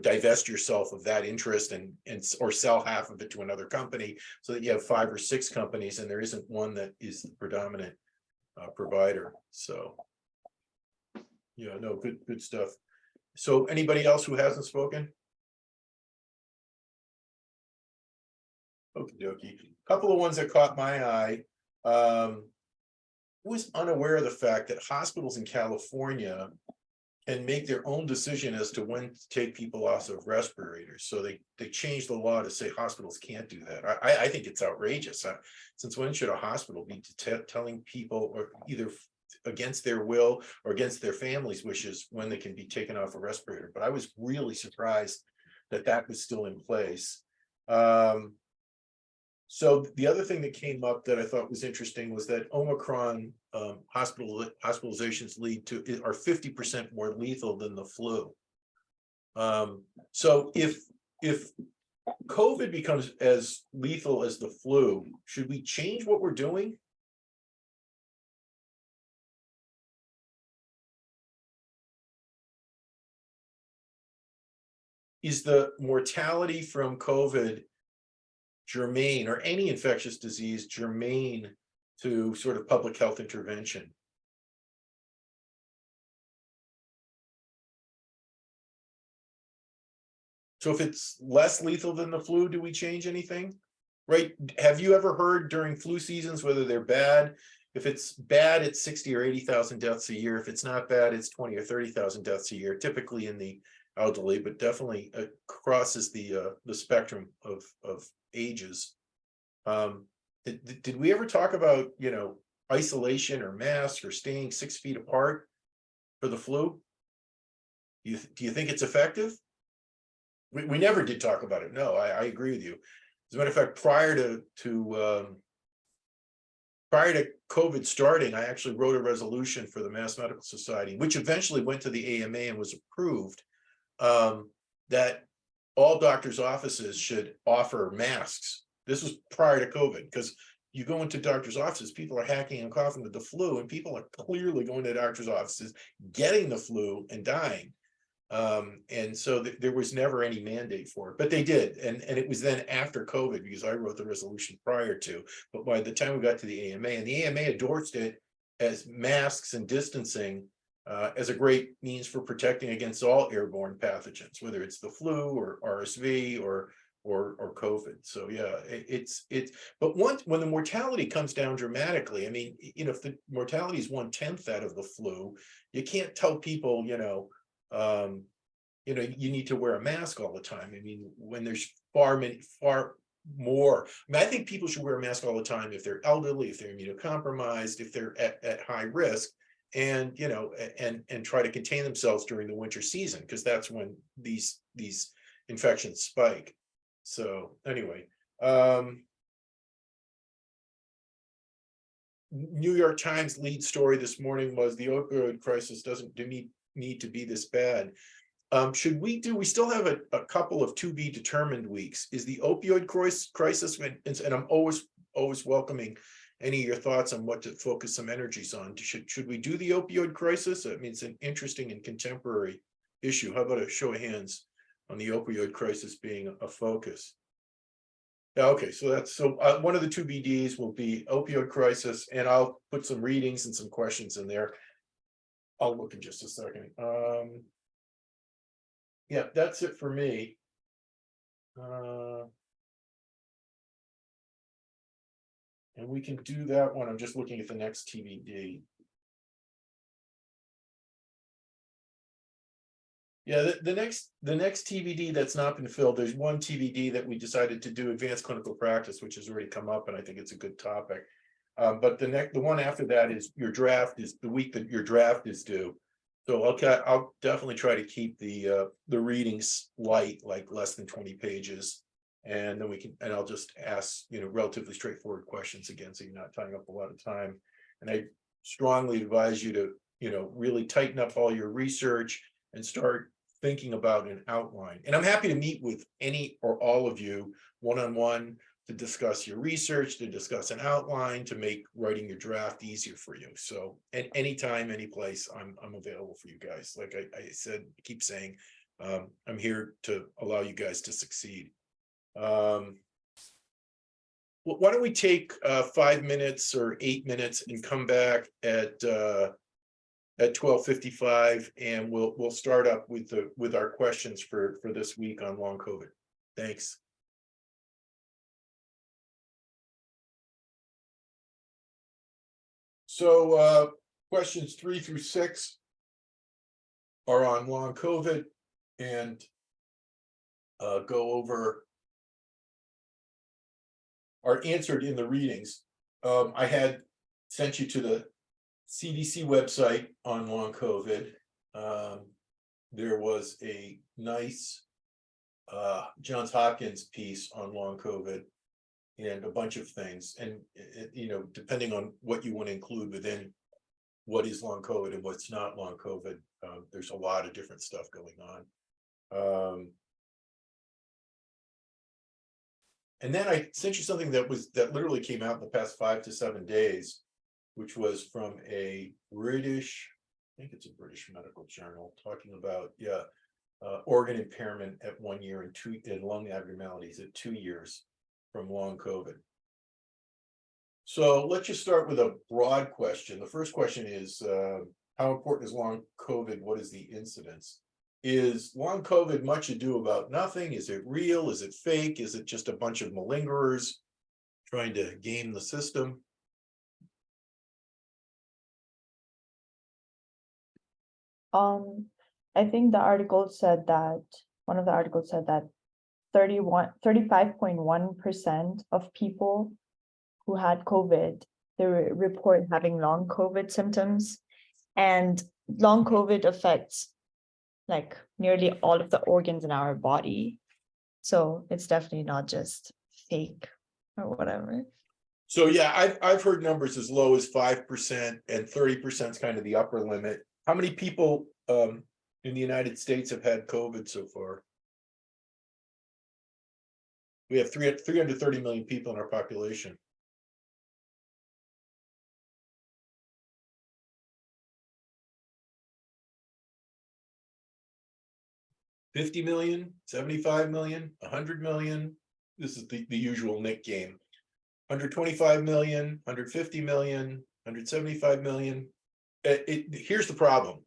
divest yourself of that interest and or sell half of it to another company, so that you have 5 or 6 companies and there isn't one that is the predominant provider. So yeah, no, good stuff. So anybody else who hasn't spoken? Okie dokie. Couple of ones that caught my eye. Was unaware of the fact that hospitals in California can make their own decision as to when to take people off of respirators. So they changed the law to say hospitals can't do that. I think it's outrageous. Since when should a hospital be telling people, or either against their will or against their family's wishes, when they can be taken off a respirator? But I was really surprised that was still in place. So the other thing that came up that I thought was interesting was that Omicron hospitalizations are 50% more lethal than the flu. So if COVID becomes as lethal as the flu, should we change what we're doing? Is the mortality from COVID germane, or any infectious disease germane to sort of public health intervention? So if it's less lethal than the flu, do we change anything? Right? Have you ever heard during flu seasons whether they're bad? If it's bad, it's 60 or 80,000 deaths a year. If it's not bad, it's 20 or 30,000 deaths a year, typically in the elderly, but definitely crosses the spectrum of ages. Did we ever talk about, isolation or mask or staying 6 feet apart for the flu? Do you think it's effective? We never did talk about it. No, I agree with you. As a matter of fact, prior to COVID starting, I actually wrote a resolution for the Mass Medical Society, which eventually went to the AMA and was approved, that all doctors' offices should offer masks. This was prior to COVID, because you go into doctors' offices, people are hacking and coughing with the flu, and people are clearly going to doctors' offices, getting the flu and dying. And so there was never any mandate for it, but they did. And it was then after COVID, because I wrote the resolution prior to, but by the time we got to the AMA, and the AMA endorsed it as masks and distancing as a great means for protecting against all airborne pathogens, whether it's the flu or RSV or COVID. So yeah, but when the mortality comes down dramatically, I mean, if the mortality is 1/10 that of the flu, you can't tell people, you need to wear a mask all the time. I mean, when there's far more, I think people should wear a mask all the time if they're elderly, if they're immunocompromised, if they're at high risk, and and try to contain themselves during the winter season, because that's when these infections spike. So anyway, New York Times lead story this morning was the opioid crisis doesn't need to be this bad. We still have a couple of to be determined weeks. Is the opioid crisis, and I'm always welcoming any of your thoughts on what to focus some energies on. Should we do the opioid crisis? I mean, it's an interesting and contemporary issue. How about a show of hands on the opioid crisis being a focus? Yeah, okay, so one of the two BDs will be opioid crisis, and I'll put some readings and some questions in there. I'll look in just a second. Yeah, that's it for me. And we can do that one. I'm just looking at the next TBD. Yeah, the next TBD that's not been filled, there's one TBD that we decided to do, advanced clinical practice, which has already come up, and I think it's a good topic. But the one after that is your draft, is the week that your draft is due. So I'll definitely try to keep the readings light, like less than 20 pages. And then I'll just ask, relatively straightforward questions again, so you're not tying up a lot of time. And I strongly advise you to, really tighten up all your research and start thinking about an outline. And I'm happy to meet with any or all of you one-on-one to discuss your research, to discuss an outline, to make writing your draft easier for you. So at any time, any place, I'm available for you guys. Like I said, keep saying, I'm here to allow you guys to succeed. Why don't we take 5 minutes or 8 minutes and come back at 12:55, and we'll start up with our questions for this week on long COVID. Thanks. So questions 3 through 6 are on long COVID, and go over, are answered in the readings. I had sent you to the CDC website on long COVID. There was a nice Johns Hopkins piece on long COVID, and a bunch of things, and depending on what you want to include within what is long COVID and what's not long COVID, there's a lot of different stuff going on. And then I sent you something that literally came out in the past 5 to 7 days, which was from a British, I think it's a British medical journal, talking about organ impairment at 1 year and lung abnormalities at 2 years from long COVID. So let's just start with a broad question. The first question is, how important is long COVID? What is the incidence? Is long COVID much ado about nothing? Is it real? Is it fake? Is it just a bunch of malingerers trying to game the system? I think the article said that, one of the articles said that 35.1% of people who had COVID they report having long COVID symptoms, and long COVID affects like nearly all of the organs in our body. So it's definitely not just fake or whatever. So yeah, I've heard numbers as low as 5% and 30% is kind of the upper limit. How many people in the United States have had COVID so far? We have 330 million people in our population. $50 million, 75 million, 100 million. This is the usual Nick game. 125 million, 150 million, 175 million. Here's the problem.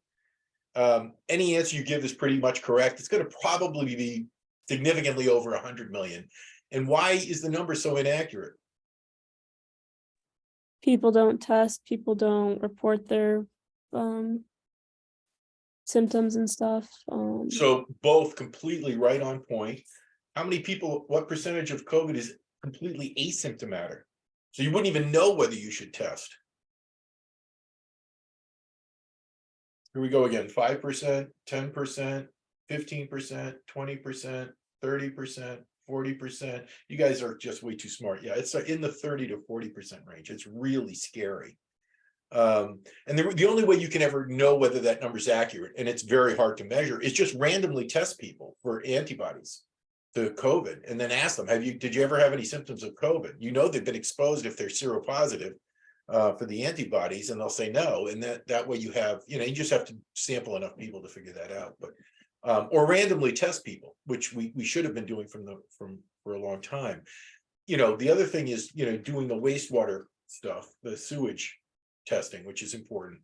Any answer you give is pretty much correct. It's going to probably be significantly over 100 million. And why is the number so inaccurate? People don't test, people don't report their symptoms and stuff. So both completely right on point. How many people, what percentage of COVID is completely asymptomatic? So you wouldn't even know whether you should test. Here we go again, 5%, 10%, 15%, 20%, 30%, 40%. You guys are just way too smart. Yeah, it's in the 30 to 40% range. It's really scary. And the only way you can ever know whether that number is accurate, and it's very hard to measure, is just randomly test people for antibodies to COVID and then ask them, did you ever have any symptoms of COVID? You know they've been exposed if they're seropositive for the antibodies, and they'll say no. And that way you have, you just have to sample enough people to figure that out. But or randomly test people, which we should have been doing for a long time. The other thing is, doing the wastewater stuff, the sewage testing, which is important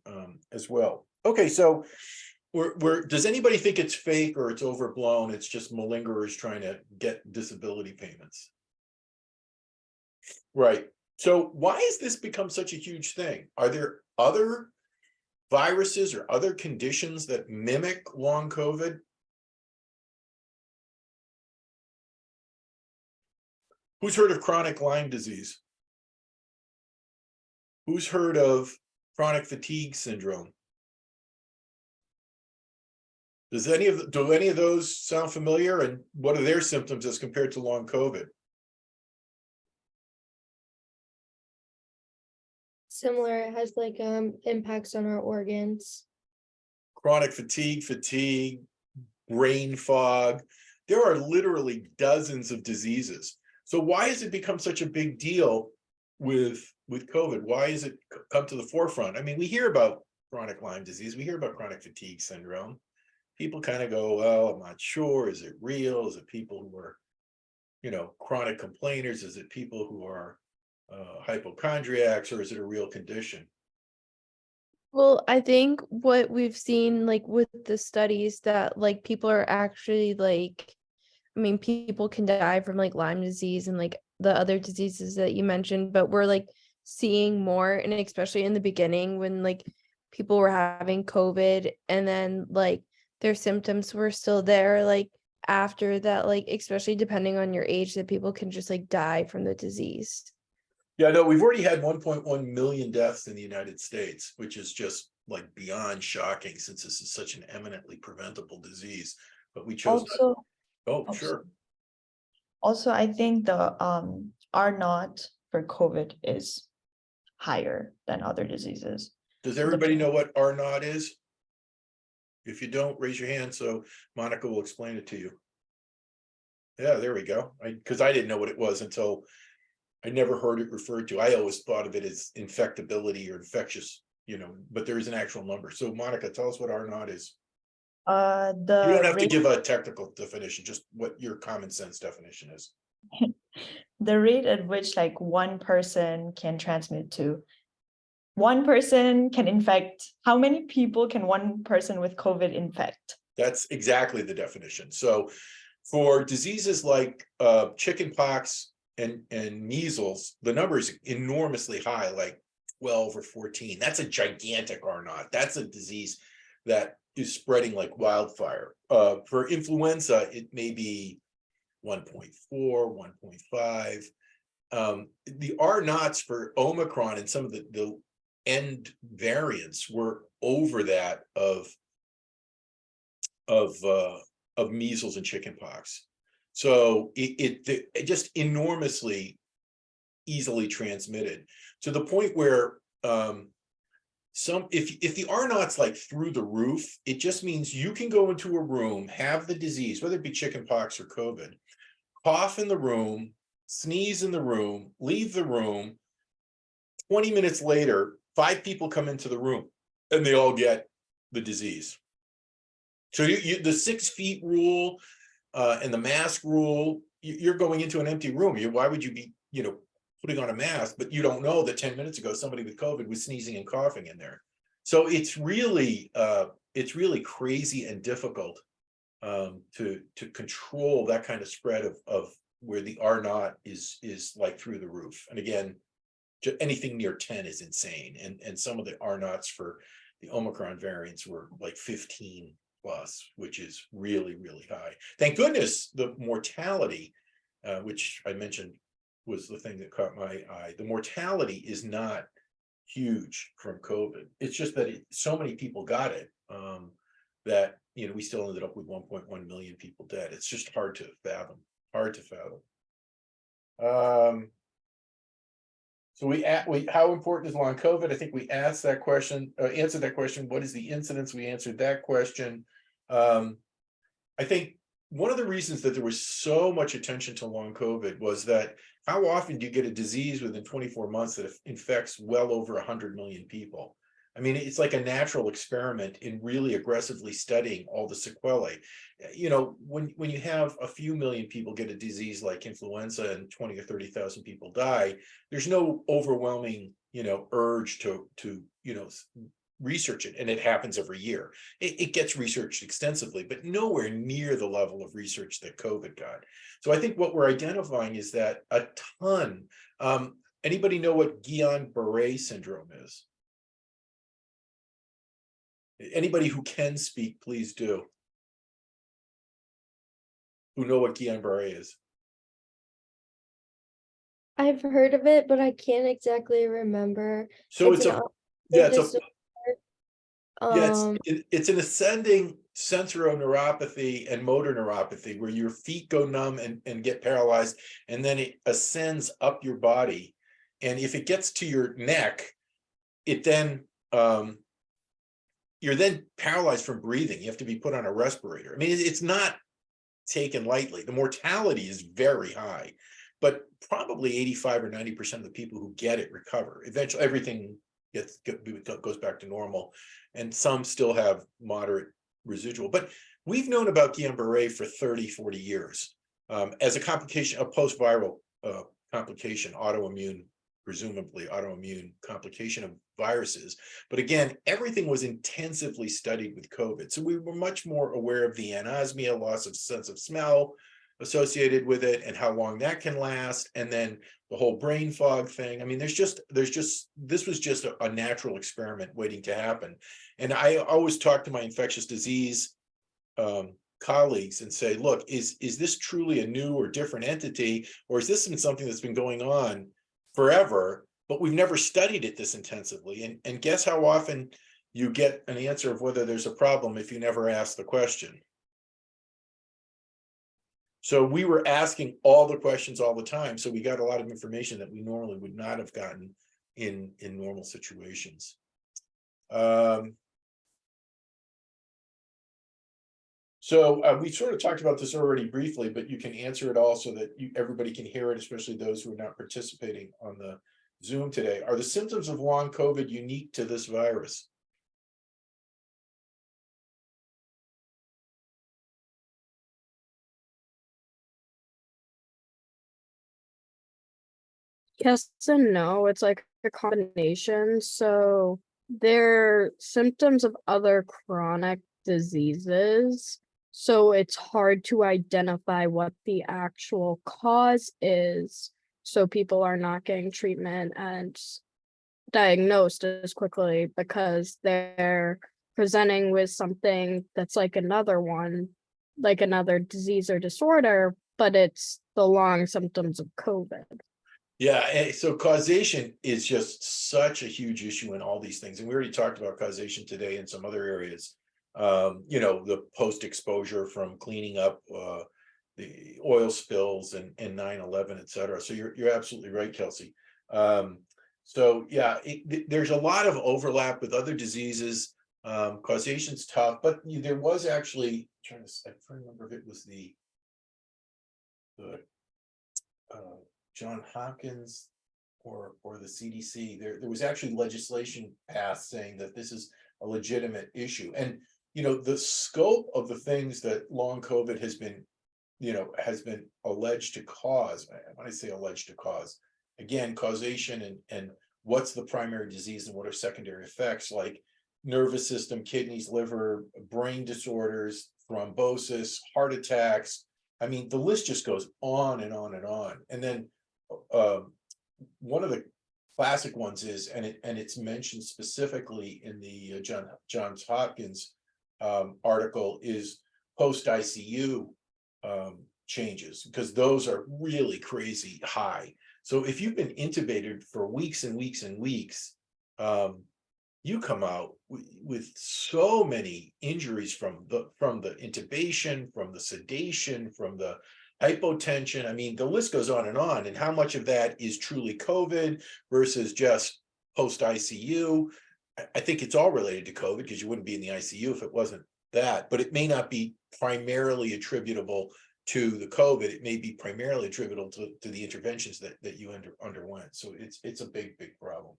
as well. Okay, so does anybody think it's fake or it's overblown? It's just malingerers trying to get disability payments. Right. So why has this become such a huge thing? Are there other viruses or other conditions that mimic long COVID? Who's heard of chronic Lyme disease? Who's heard of chronic fatigue syndrome? Do any of those sound familiar? And what are their symptoms as compared to long COVID? Similar, it has like impacts on our organs. Chronic fatigue, brain fog. There are literally dozens of diseases. So why has it become such a big deal with COVID? Why has it come to the forefront? I mean, we hear about chronic Lyme disease, we hear about chronic fatigue syndrome. People kind of go, well, I'm not sure. Is it real? Is it people who are, chronic complainers? Is it people who are hypochondriacs, or is it a real condition? Well, I think what we've seen like with the studies that like people are actually people can die from like Lyme disease and like the other diseases that you mentioned, but we're like seeing more, and especially in the beginning when like people were having COVID and then like their symptoms were still there, like after that, like especially depending on your age, that people can just like die from the disease. Yeah, no, we've already had 1.1 million deaths in the United States, which is just like beyond shocking since this is such an eminently preventable disease. But we chose sure. Also, I think the R naught for COVID is higher than other diseases. Does everybody know what R naught is? If you don't, raise your hand so Monica will explain it to you. Yeah, there we go. Because I didn't know what it was until I never heard it referred to. I always thought of it as infectability or infectious, but there is an actual number. So Monica, tell us what R naught is. You don't have to give a technical definition, just what your common sense definition is. The rate at which like one person can transmit to one person can infect. How many people can one person with COVID infect? That's exactly the definition. So for diseases like chicken pox and measles, the number is enormously high, like 12 or 14. That's a gigantic R naught. That's a disease that is spreading like wildfire. For influenza, it may be 1.4, 1.5. the R naughts for Omicron and some of the end variants were over that of measles and chickenpox. So it just enormously easily transmitted to the point where if the R naught's like through the roof, it just means you can go into a room, have the disease, whether it be chickenpox or COVID, cough in the room, sneeze in the room, leave the room. 20 minutes later, 5 people come into the room and they all get the disease. So the 6 feet rule and the mask rule, you're going into an empty room. Why would you be, putting on a mask, but you don't know that 10 minutes ago somebody with COVID was sneezing and coughing in there. So it's really crazy and difficult to control that kind of spread of where the R naught is like through the roof. And again, anything near 10 is insane. And some of the R naughts for the Omicron variants were like 15 plus, which is really, really high. Thank goodness the mortality, which I mentioned was the thing that caught my eye. The mortality is not huge from COVID. It's just that so many people got it that, we still ended up with 1.1 million people dead. It's just hard to fathom, So how important is long COVID? I think we asked that question, answered that question. What is the incidence? We answered that question. I think one of the reasons that there was so much attention to long COVID was that how often do you get a disease within 24 months that infects well over 100 million people? I mean, it's like a natural experiment in really aggressively studying all the sequelae. When you have a few million people get a disease like influenza and 20 or 30,000 people die, there's no overwhelming, urge to research it, and it happens every year. It gets researched extensively, but nowhere near the level of research that COVID got. So I think what we're identifying is that a ton. Anybody know what Guillain-Barré syndrome is? Anybody who can speak, please do. Who know what Guillain-Barré is? I've heard of it, but I can't exactly remember. So It's it's an a autoimmune it's a disorder. it's an ascending sensorineuropathy and motor neuropathy where your feet go numb and get paralyzed, and then it ascends up your body. And if it gets to your neck, it then you're then paralyzed from breathing. You have to be put on a respirator. I mean, it's not taken lightly. The mortality is very high, but probably 85 or 90% of the people who get it recover. Eventually, everything goes back to normal, and some still have moderate residual. But we've known about Guillain-Barré for 30, 40 years as a complication, a post-viral complication, presumably autoimmune complication of viruses. But again, everything was intensively studied with COVID. So we were much more aware of the anosmia, loss of sense of smell associated with it, and how long that can last, and then the whole brain fog thing. I mean, this was just a natural experiment waiting to happen. And I always talk to my infectious disease colleagues and say, look, is this truly a new or different entity, or is this something that's been going on forever, but we've never studied it this intensively? And guess how often you get an answer of whether there's a problem if you never ask the question. So we were asking all the questions all the time. So we got a lot of information that we normally would not have gotten in normal situations. So we sort of talked about this already briefly, but you can answer it all so that everybody can hear it, especially those who are not participating on the Zoom today. Are the symptoms of long COVID unique to this virus? Yes and no, it's like a combination. So they're symptoms of other chronic diseases. So it's hard to identify what the actual cause is. So people are not getting treatment and diagnosed as quickly because they're presenting with something that's like another one, like another disease or disorder, but it's the long symptoms of COVID. Yeah, and so causation is just such a huge issue in all these things. And we already talked about causation today in some other areas. You know, the post-exposure from cleaning up the oil spills and 9/11, et cetera. So you're absolutely right, Kelsey. So yeah, there's a lot of overlap with other diseases. Causation's tough, but there was actually I'm trying to remember if it was the John Hopkins or the CDC. There was actually legislation passed saying that this is a legitimate issue. And you know, the scope of the things that long COVID has been, you know, has been alleged to cause. When I say alleged to cause, again, causation and what's the primary disease and what are secondary effects, like nervous system, kidneys, liver, brain disorders, thrombosis, heart attacks. I mean, the list just goes on and on and on. And then one of the classic ones is, and it's mentioned specifically in the Johns Hopkins article, is post ICU changes, because those are really crazy high. So if you've been intubated for weeks and weeks and weeks, you come out with so many injuries from the intubation, from the sedation, from the hypotension. I mean, the list goes on, and how much of that is truly COVID versus just post ICU. I think it's all related to COVID, because you wouldn't be in the ICU if it wasn't that, but it may not be primarily attributable to the COVID. It may be primarily attributable to the interventions that you underwent. So it's a big problem.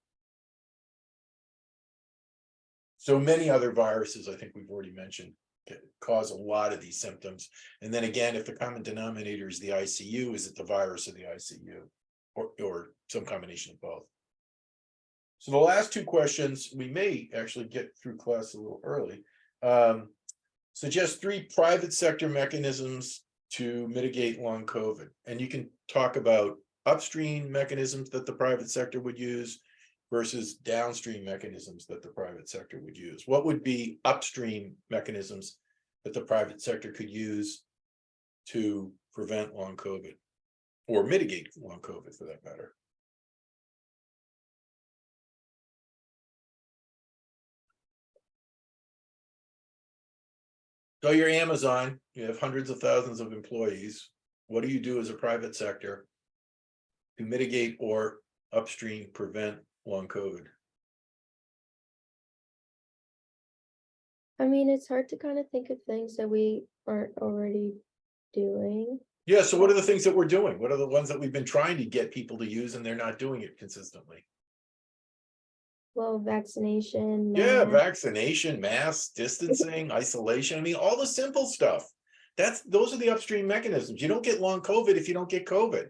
So many other viruses, I think we've already mentioned, cause a lot of these symptoms. And then again, if the common denominator is the ICU, is it the virus of the ICU, or some combination of both? So the last two questions, we may actually get through class a little early. Suggest 3 private sector mechanisms to mitigate long COVID. And you can talk about upstream mechanisms that the private sector would use versus downstream mechanisms that the private sector would use. What would be upstream mechanisms that the private sector could use to prevent long COVID, or mitigate long COVID for that matter? So you're Amazon, you have hundreds of thousands of employees. What do you do as a private sector to mitigate or upstream prevent long COVID? I mean, it's hard to kind of think of things that we aren't already doing. Yeah, so what are the things that we're doing? What are the ones that we've been trying to get people to use and they're not doing it consistently? Well, vaccination. Yeah, mask. vaccination, mask, distancing, isolation. I mean, all the simple stuff. Those are the upstream mechanisms. You don't get long COVID if you don't get COVID.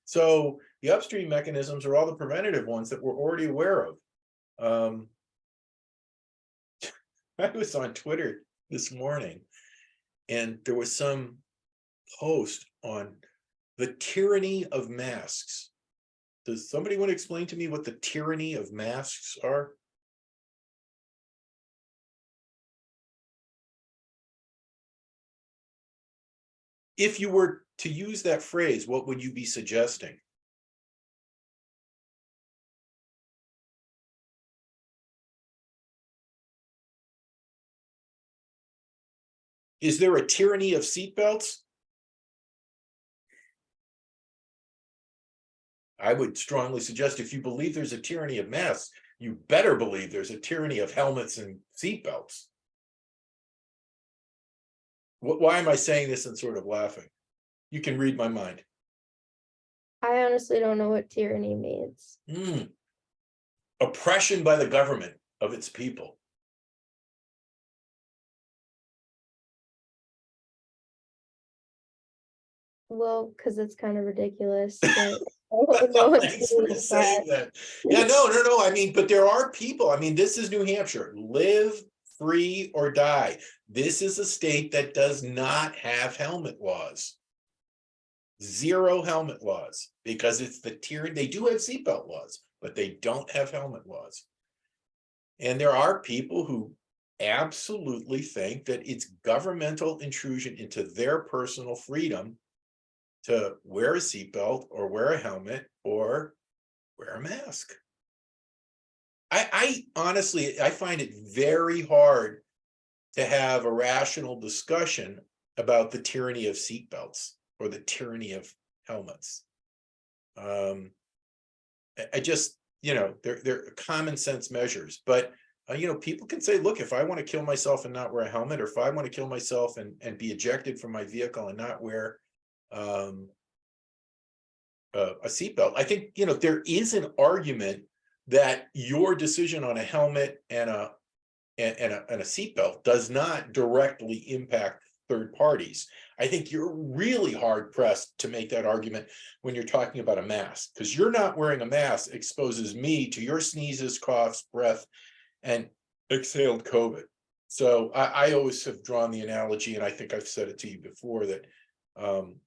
So the upstream mechanisms are all the preventative ones that we're already aware of. I was on Twitter this morning, and there was some post on the tyranny of masks. Does somebody want to explain to me what the tyranny of masks are? If you were to use that phrase, what would you be suggesting? Is there a tyranny of seatbelts? I would strongly suggest, if you believe there's a tyranny of masks, you better believe there's a tyranny of helmets and seatbelts. Why am I saying this and sort of laughing? You can read my mind. I honestly don't know what tyranny means. Oppression by the government of its people. Well, because it's kind of ridiculous. But I don't know what Thanks to for do with saying that. Yeah, no. I mean, but there are people. I mean, this is New Hampshire. Live free or die. This is a state that does not have helmet laws. 0 helmet laws, because it's the tyranny. They do have seatbelt laws, but they don't have helmet laws. And there are people who absolutely think that it's governmental intrusion into their personal freedom to wear a seatbelt or wear a helmet or wear a mask. I honestly, I find it very hard to have a rational discussion about the tyranny of seatbelts or the tyranny of helmets. I just, they're common sense measures, but people can say, look, if I want to kill myself and not wear a helmet, or if I want to kill myself and be ejected from my vehicle and not wear a seatbelt, I think, there is an argument that your decision on a helmet and a seatbelt does not directly impact third parties. I think you're really hard pressed to make that argument when you're talking about a mask, because you're not wearing a mask exposes me to your sneezes, coughs, breath, and exhaled COVID. So I always have drawn the analogy, and I think I've said it to you before, that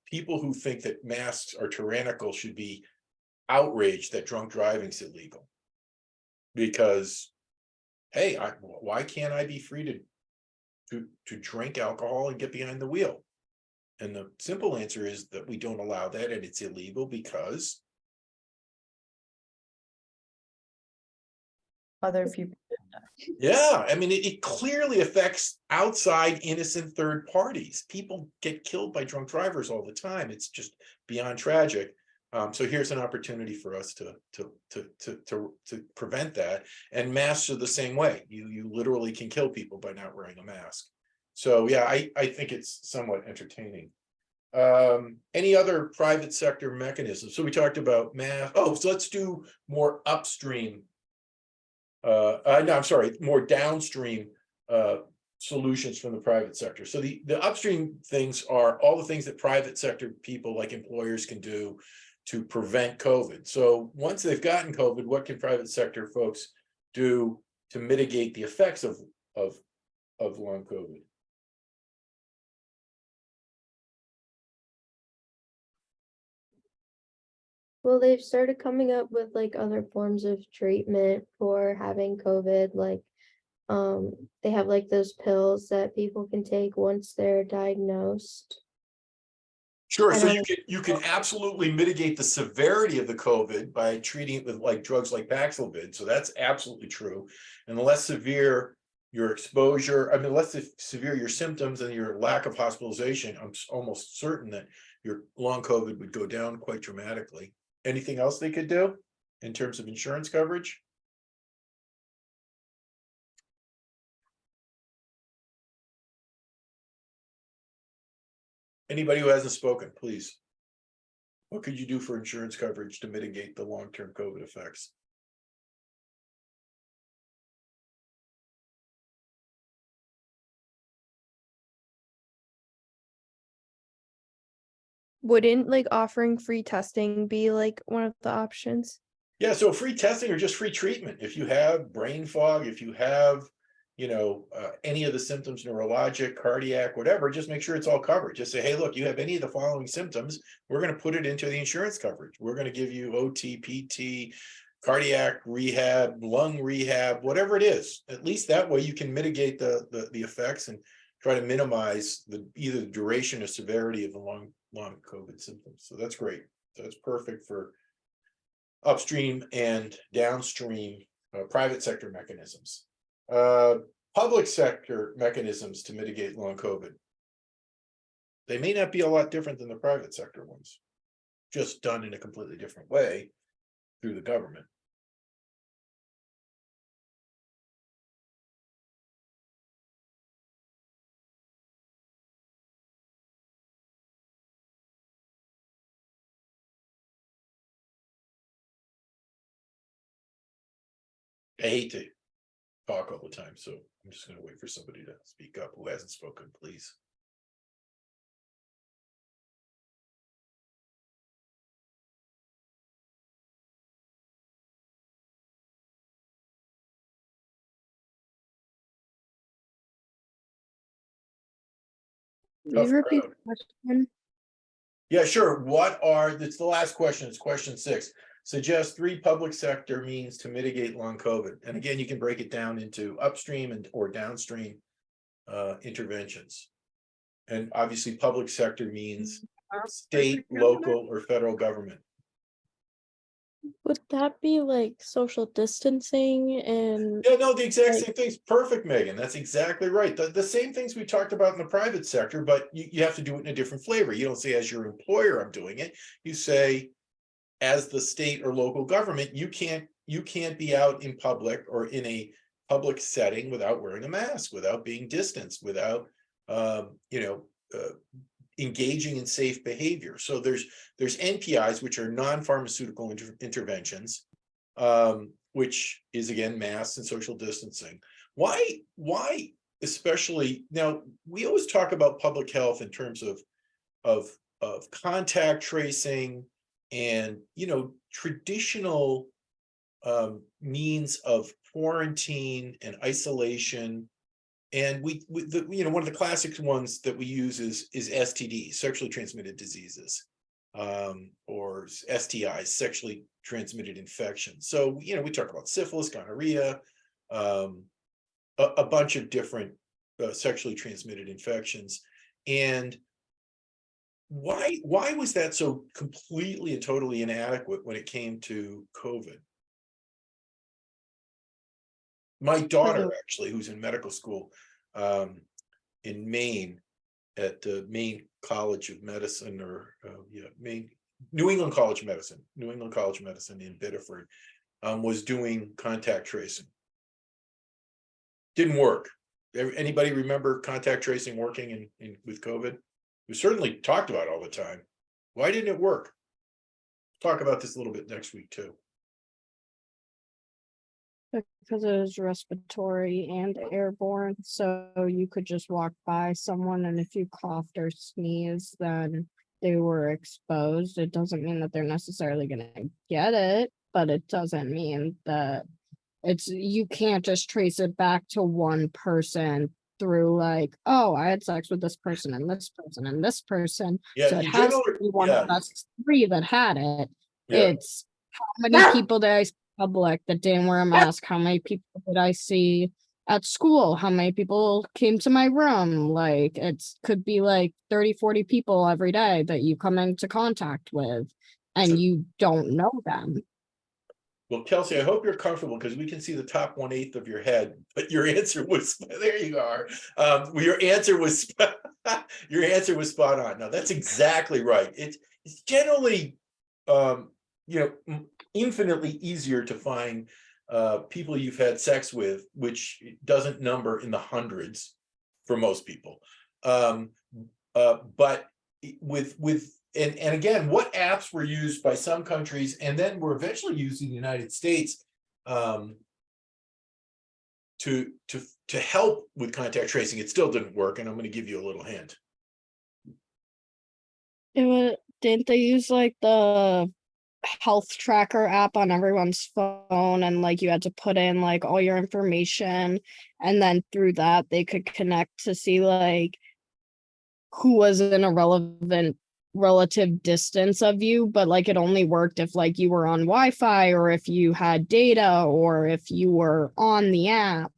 people who think that masks are tyrannical should be outraged that drunk driving is illegal. Because, hey, why can't I be free to drink alcohol and get behind the wheel? And the simple answer is that we don't allow that, and it's illegal because Other people. yeah, I mean, it clearly affects outside innocent third parties. People get killed by drunk drivers all the time. It's just beyond tragic. So here's an opportunity for us to prevent that. And masks are the same way. You literally can kill people by not wearing a mask. So yeah, I think it's somewhat entertaining. Any other private sector mechanisms? So we talked about mask. Oh, so let's do more upstream. No, I'm sorry, more downstream solutions from the private sector. So the upstream things are all the things that private sector people like employers can do to prevent COVID. So once they've gotten COVID, what can private sector folks do to mitigate the effects of long COVID? Well, they've started coming up with like other forms of treatment for having COVID, like they have like those pills that people can take once they're diagnosed. Sure. I So don't you can absolutely mitigate the severity of the COVID by treating it with like drugs like Paxlovid. So that's absolutely true. And the less severe your exposure, I mean, the less severe your symptoms and your lack of hospitalization, I'm almost certain that your long COVID would go down quite dramatically. Anything else they could do in terms of insurance coverage? Anybody who hasn't spoken, please. What could you do for insurance coverage to mitigate the long-term COVID effects? Wouldn't like offering free testing be like one of the options? Yeah, so free testing or just free treatment. If you have brain fog, if you have, any of the symptoms, neurologic, cardiac, whatever, just make sure it's all covered. Just say, hey, look, you have any of the following symptoms, we're going to put it into the insurance coverage. We're going to give you OT, PT, cardiac rehab, lung rehab, whatever it is. At least that way you can mitigate the effects and try to minimize either the duration or severity of the long COVID symptoms. So that's great. That's perfect for upstream and downstream private sector mechanisms. Public sector mechanisms to mitigate long COVID. They may not be a lot different than the private sector ones, just done in a completely different way through the government. I hate to talk all the time, so I'm just going to wait for somebody to speak up who hasn't spoken, please. Will you Tough repeat crowd. the question? Yeah, sure. That's the last question. It's question 6. Suggest 3 public sector means to mitigate long COVID. And again, you can break it down into upstream or downstream interventions. And obviously public sector means state, local, or federal government. Would that be like social distancing and Yeah, no, the exact like- same things. Perfect, Megan. That's exactly right. The same things we talked about in the private sector, but you have to do it in a different flavor. You don't say as your employer, I'm doing it. You say as the state or local government, you can't be out in public or in a public setting without wearing a mask, without being distanced, without engaging in safe behavior. So there's NPIs, which are non-pharmaceutical interventions, which is again masks and social distancing. Why especially now? We always talk about public health in terms of contact tracing and traditional means of quarantine and isolation. And one of the classic ones that we use is STDs, sexually transmitted diseases, or STIs, sexually transmitted infections. So, we talk about syphilis, gonorrhea, a bunch of different sexually transmitted infections. And why was that so completely and totally inadequate when it came to COVID? My daughter, actually, who's in medical school in Maine, at the Maine College of Medicine, or New England College of Medicine in Biddeford, was doing contact tracing. Didn't work. Anybody remember contact tracing working with COVID? We certainly talked about it all the time. Why didn't it work? Talk about this a little bit next week too. Because it is respiratory and airborne, so you could just walk by someone and if you coughed or sneezed, then they were exposed. It doesn't mean that they're necessarily gonna get it, but it doesn't mean that you can't just trace it back to one person through like, oh, I had sex with this person and this person and this person. Yeah, So it you has generally- to be one yeah. of us three that had it. Yeah. It's how many people did I see in public that didn't wear a mask? How many people did I see at school? How many people came to my room? Like could be like 30, 40 people every day that you come into contact with and you don't know them. Well, Kelsey, I hope you're comfortable because we can see the top 1/8 of your head, but your answer was, there you are. Your answer was spot on. No, that's exactly right. It's generally, infinitely easier to find people you've had sex with, which doesn't number in the hundreds for most people. But and again, what apps were used by some countries and then were eventually used in the United States to help with contact tracing? It still didn't work, and I'm going to give you a little hint. Didn't they use like the health tracker app on everyone's phone, and like you had to put in like all your information, and then through that they could connect to see like who was in a relative distance of you, but like it only worked if like you were on Wi-Fi or if you had data or if you were on the app,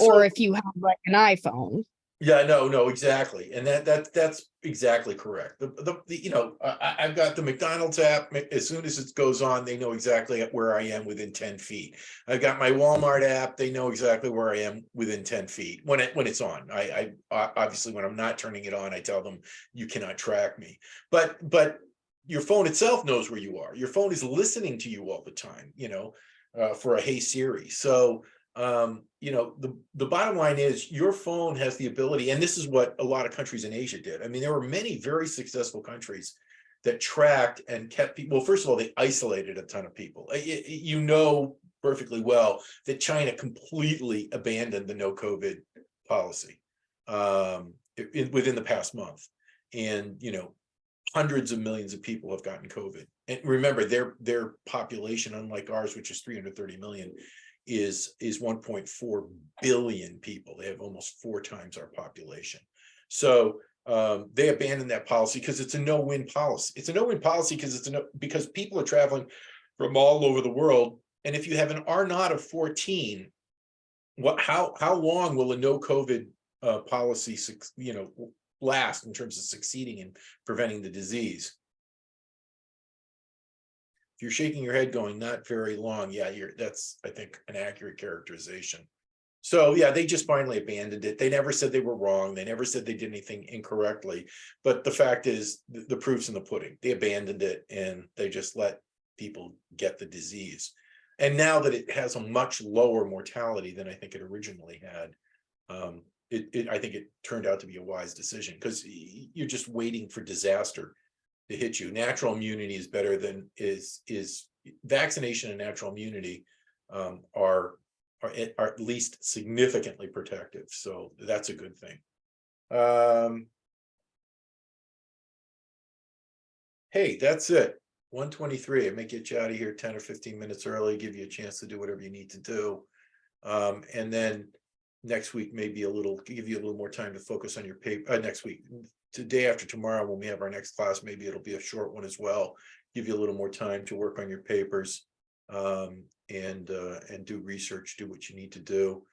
or if you had like an iPhone. Yeah, no, exactly, and that's exactly correct. I've got the McDonald's app. As soon as it goes on, they know exactly where I am within 10 feet. I've got my Walmart app. They know exactly where I am within 10 feet when it's on. I obviously, when I'm not turning it on, I tell them you cannot track me. But your phone itself knows where you are. Your phone is listening to you all the time. For a Hey Siri. So. The bottom line is your phone has the ability, and this is what a lot of countries in Asia did. I mean, there were many very successful countries that tracked and kept people. Well, first of all, they isolated a ton of people. You know perfectly well that China completely abandoned the no COVID policy within the past month. And, hundreds of millions of people have gotten COVID. And remember, their population, unlike ours, which is 330 million, is 1.4 billion people. They have almost 4 times our population. So they abandoned that policy because it's a no-win policy. It's a no-win policy because people are traveling from all over the world. And if you have an R0 of 14, how long will a no COVID policy last in terms of succeeding in preventing the disease. If you're shaking your head going not very long, yeah, that's, I think, an accurate characterization. So yeah, they just finally abandoned it. They never said they were wrong. They never said they did anything incorrectly. But the fact is, the proof's in the pudding. They abandoned it and they just let people get the disease. And now that it has a much lower mortality than I think it originally had, I think it turned out to be a wise decision, because you're just waiting for disaster to hit you. Natural immunity is better than is vaccination and natural immunity are at least significantly protective. So that's a good thing. Hey, that's it. 1:23. I may get you out of here 10 or 15 minutes early, give you a chance to do whatever you need to do. And then next week, maybe give you a little more time to focus on your paper. Next week, today after tomorrow, when we have our next class, maybe it'll be a short one as well. Give you a little more time to work on your papers, and do research, do what you need to do.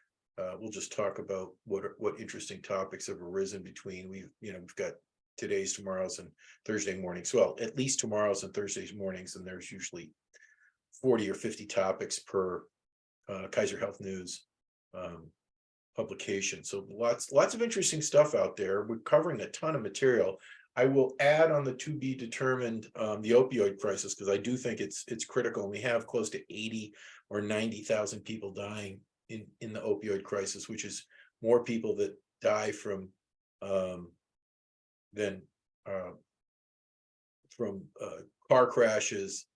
We'll just talk about what interesting topics have arisen between we've got today's, tomorrow's, and Thursday mornings. Well, at least tomorrow's and Thursday's mornings, and there's usually 40 or 50 topics per Kaiser Health News publication. So lots of interesting stuff out there. We're covering a ton of material. I will add on the to be determined the opioid crisis, because I do think it's critical. And we have close to 80 or 90,000 people dying in the opioid crisis, which is more people that die from car crashes,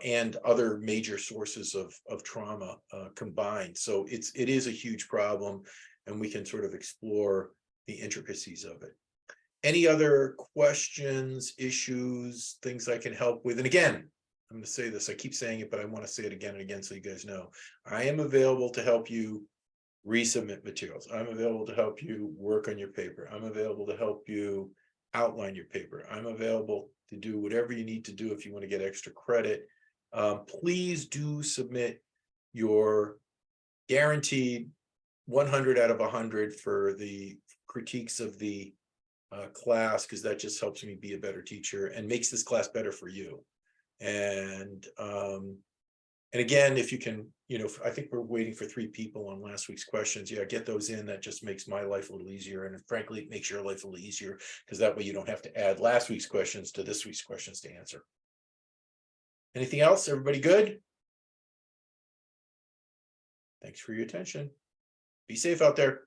and other major sources of trauma combined. So it is a huge problem, and we can sort of explore the intricacies of it. Any other questions, issues, things I can help with? And again, I'm going to say this, I keep saying it, but I want to say it again and again so you guys know. I am available to help you resubmit materials. I'm available to help you work on your paper. I'm available to help you outline your paper. I'm available to do whatever you need to do if you want to get extra credit. Please do submit your guaranteed 100 out of 100 for the critiques of the class, because that just helps me be a better teacher and makes this class better for you. And again, if you can, I think we're waiting for 3 people on last week's questions. Yeah, get those in. That just makes my life a little easier. And frankly, it makes your life a little easier, because that way you don't have to add last week's questions to this week's questions to answer. Anything else? Everybody good? Thanks for your attention. Be safe out there.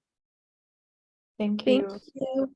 Thank Thank you. you.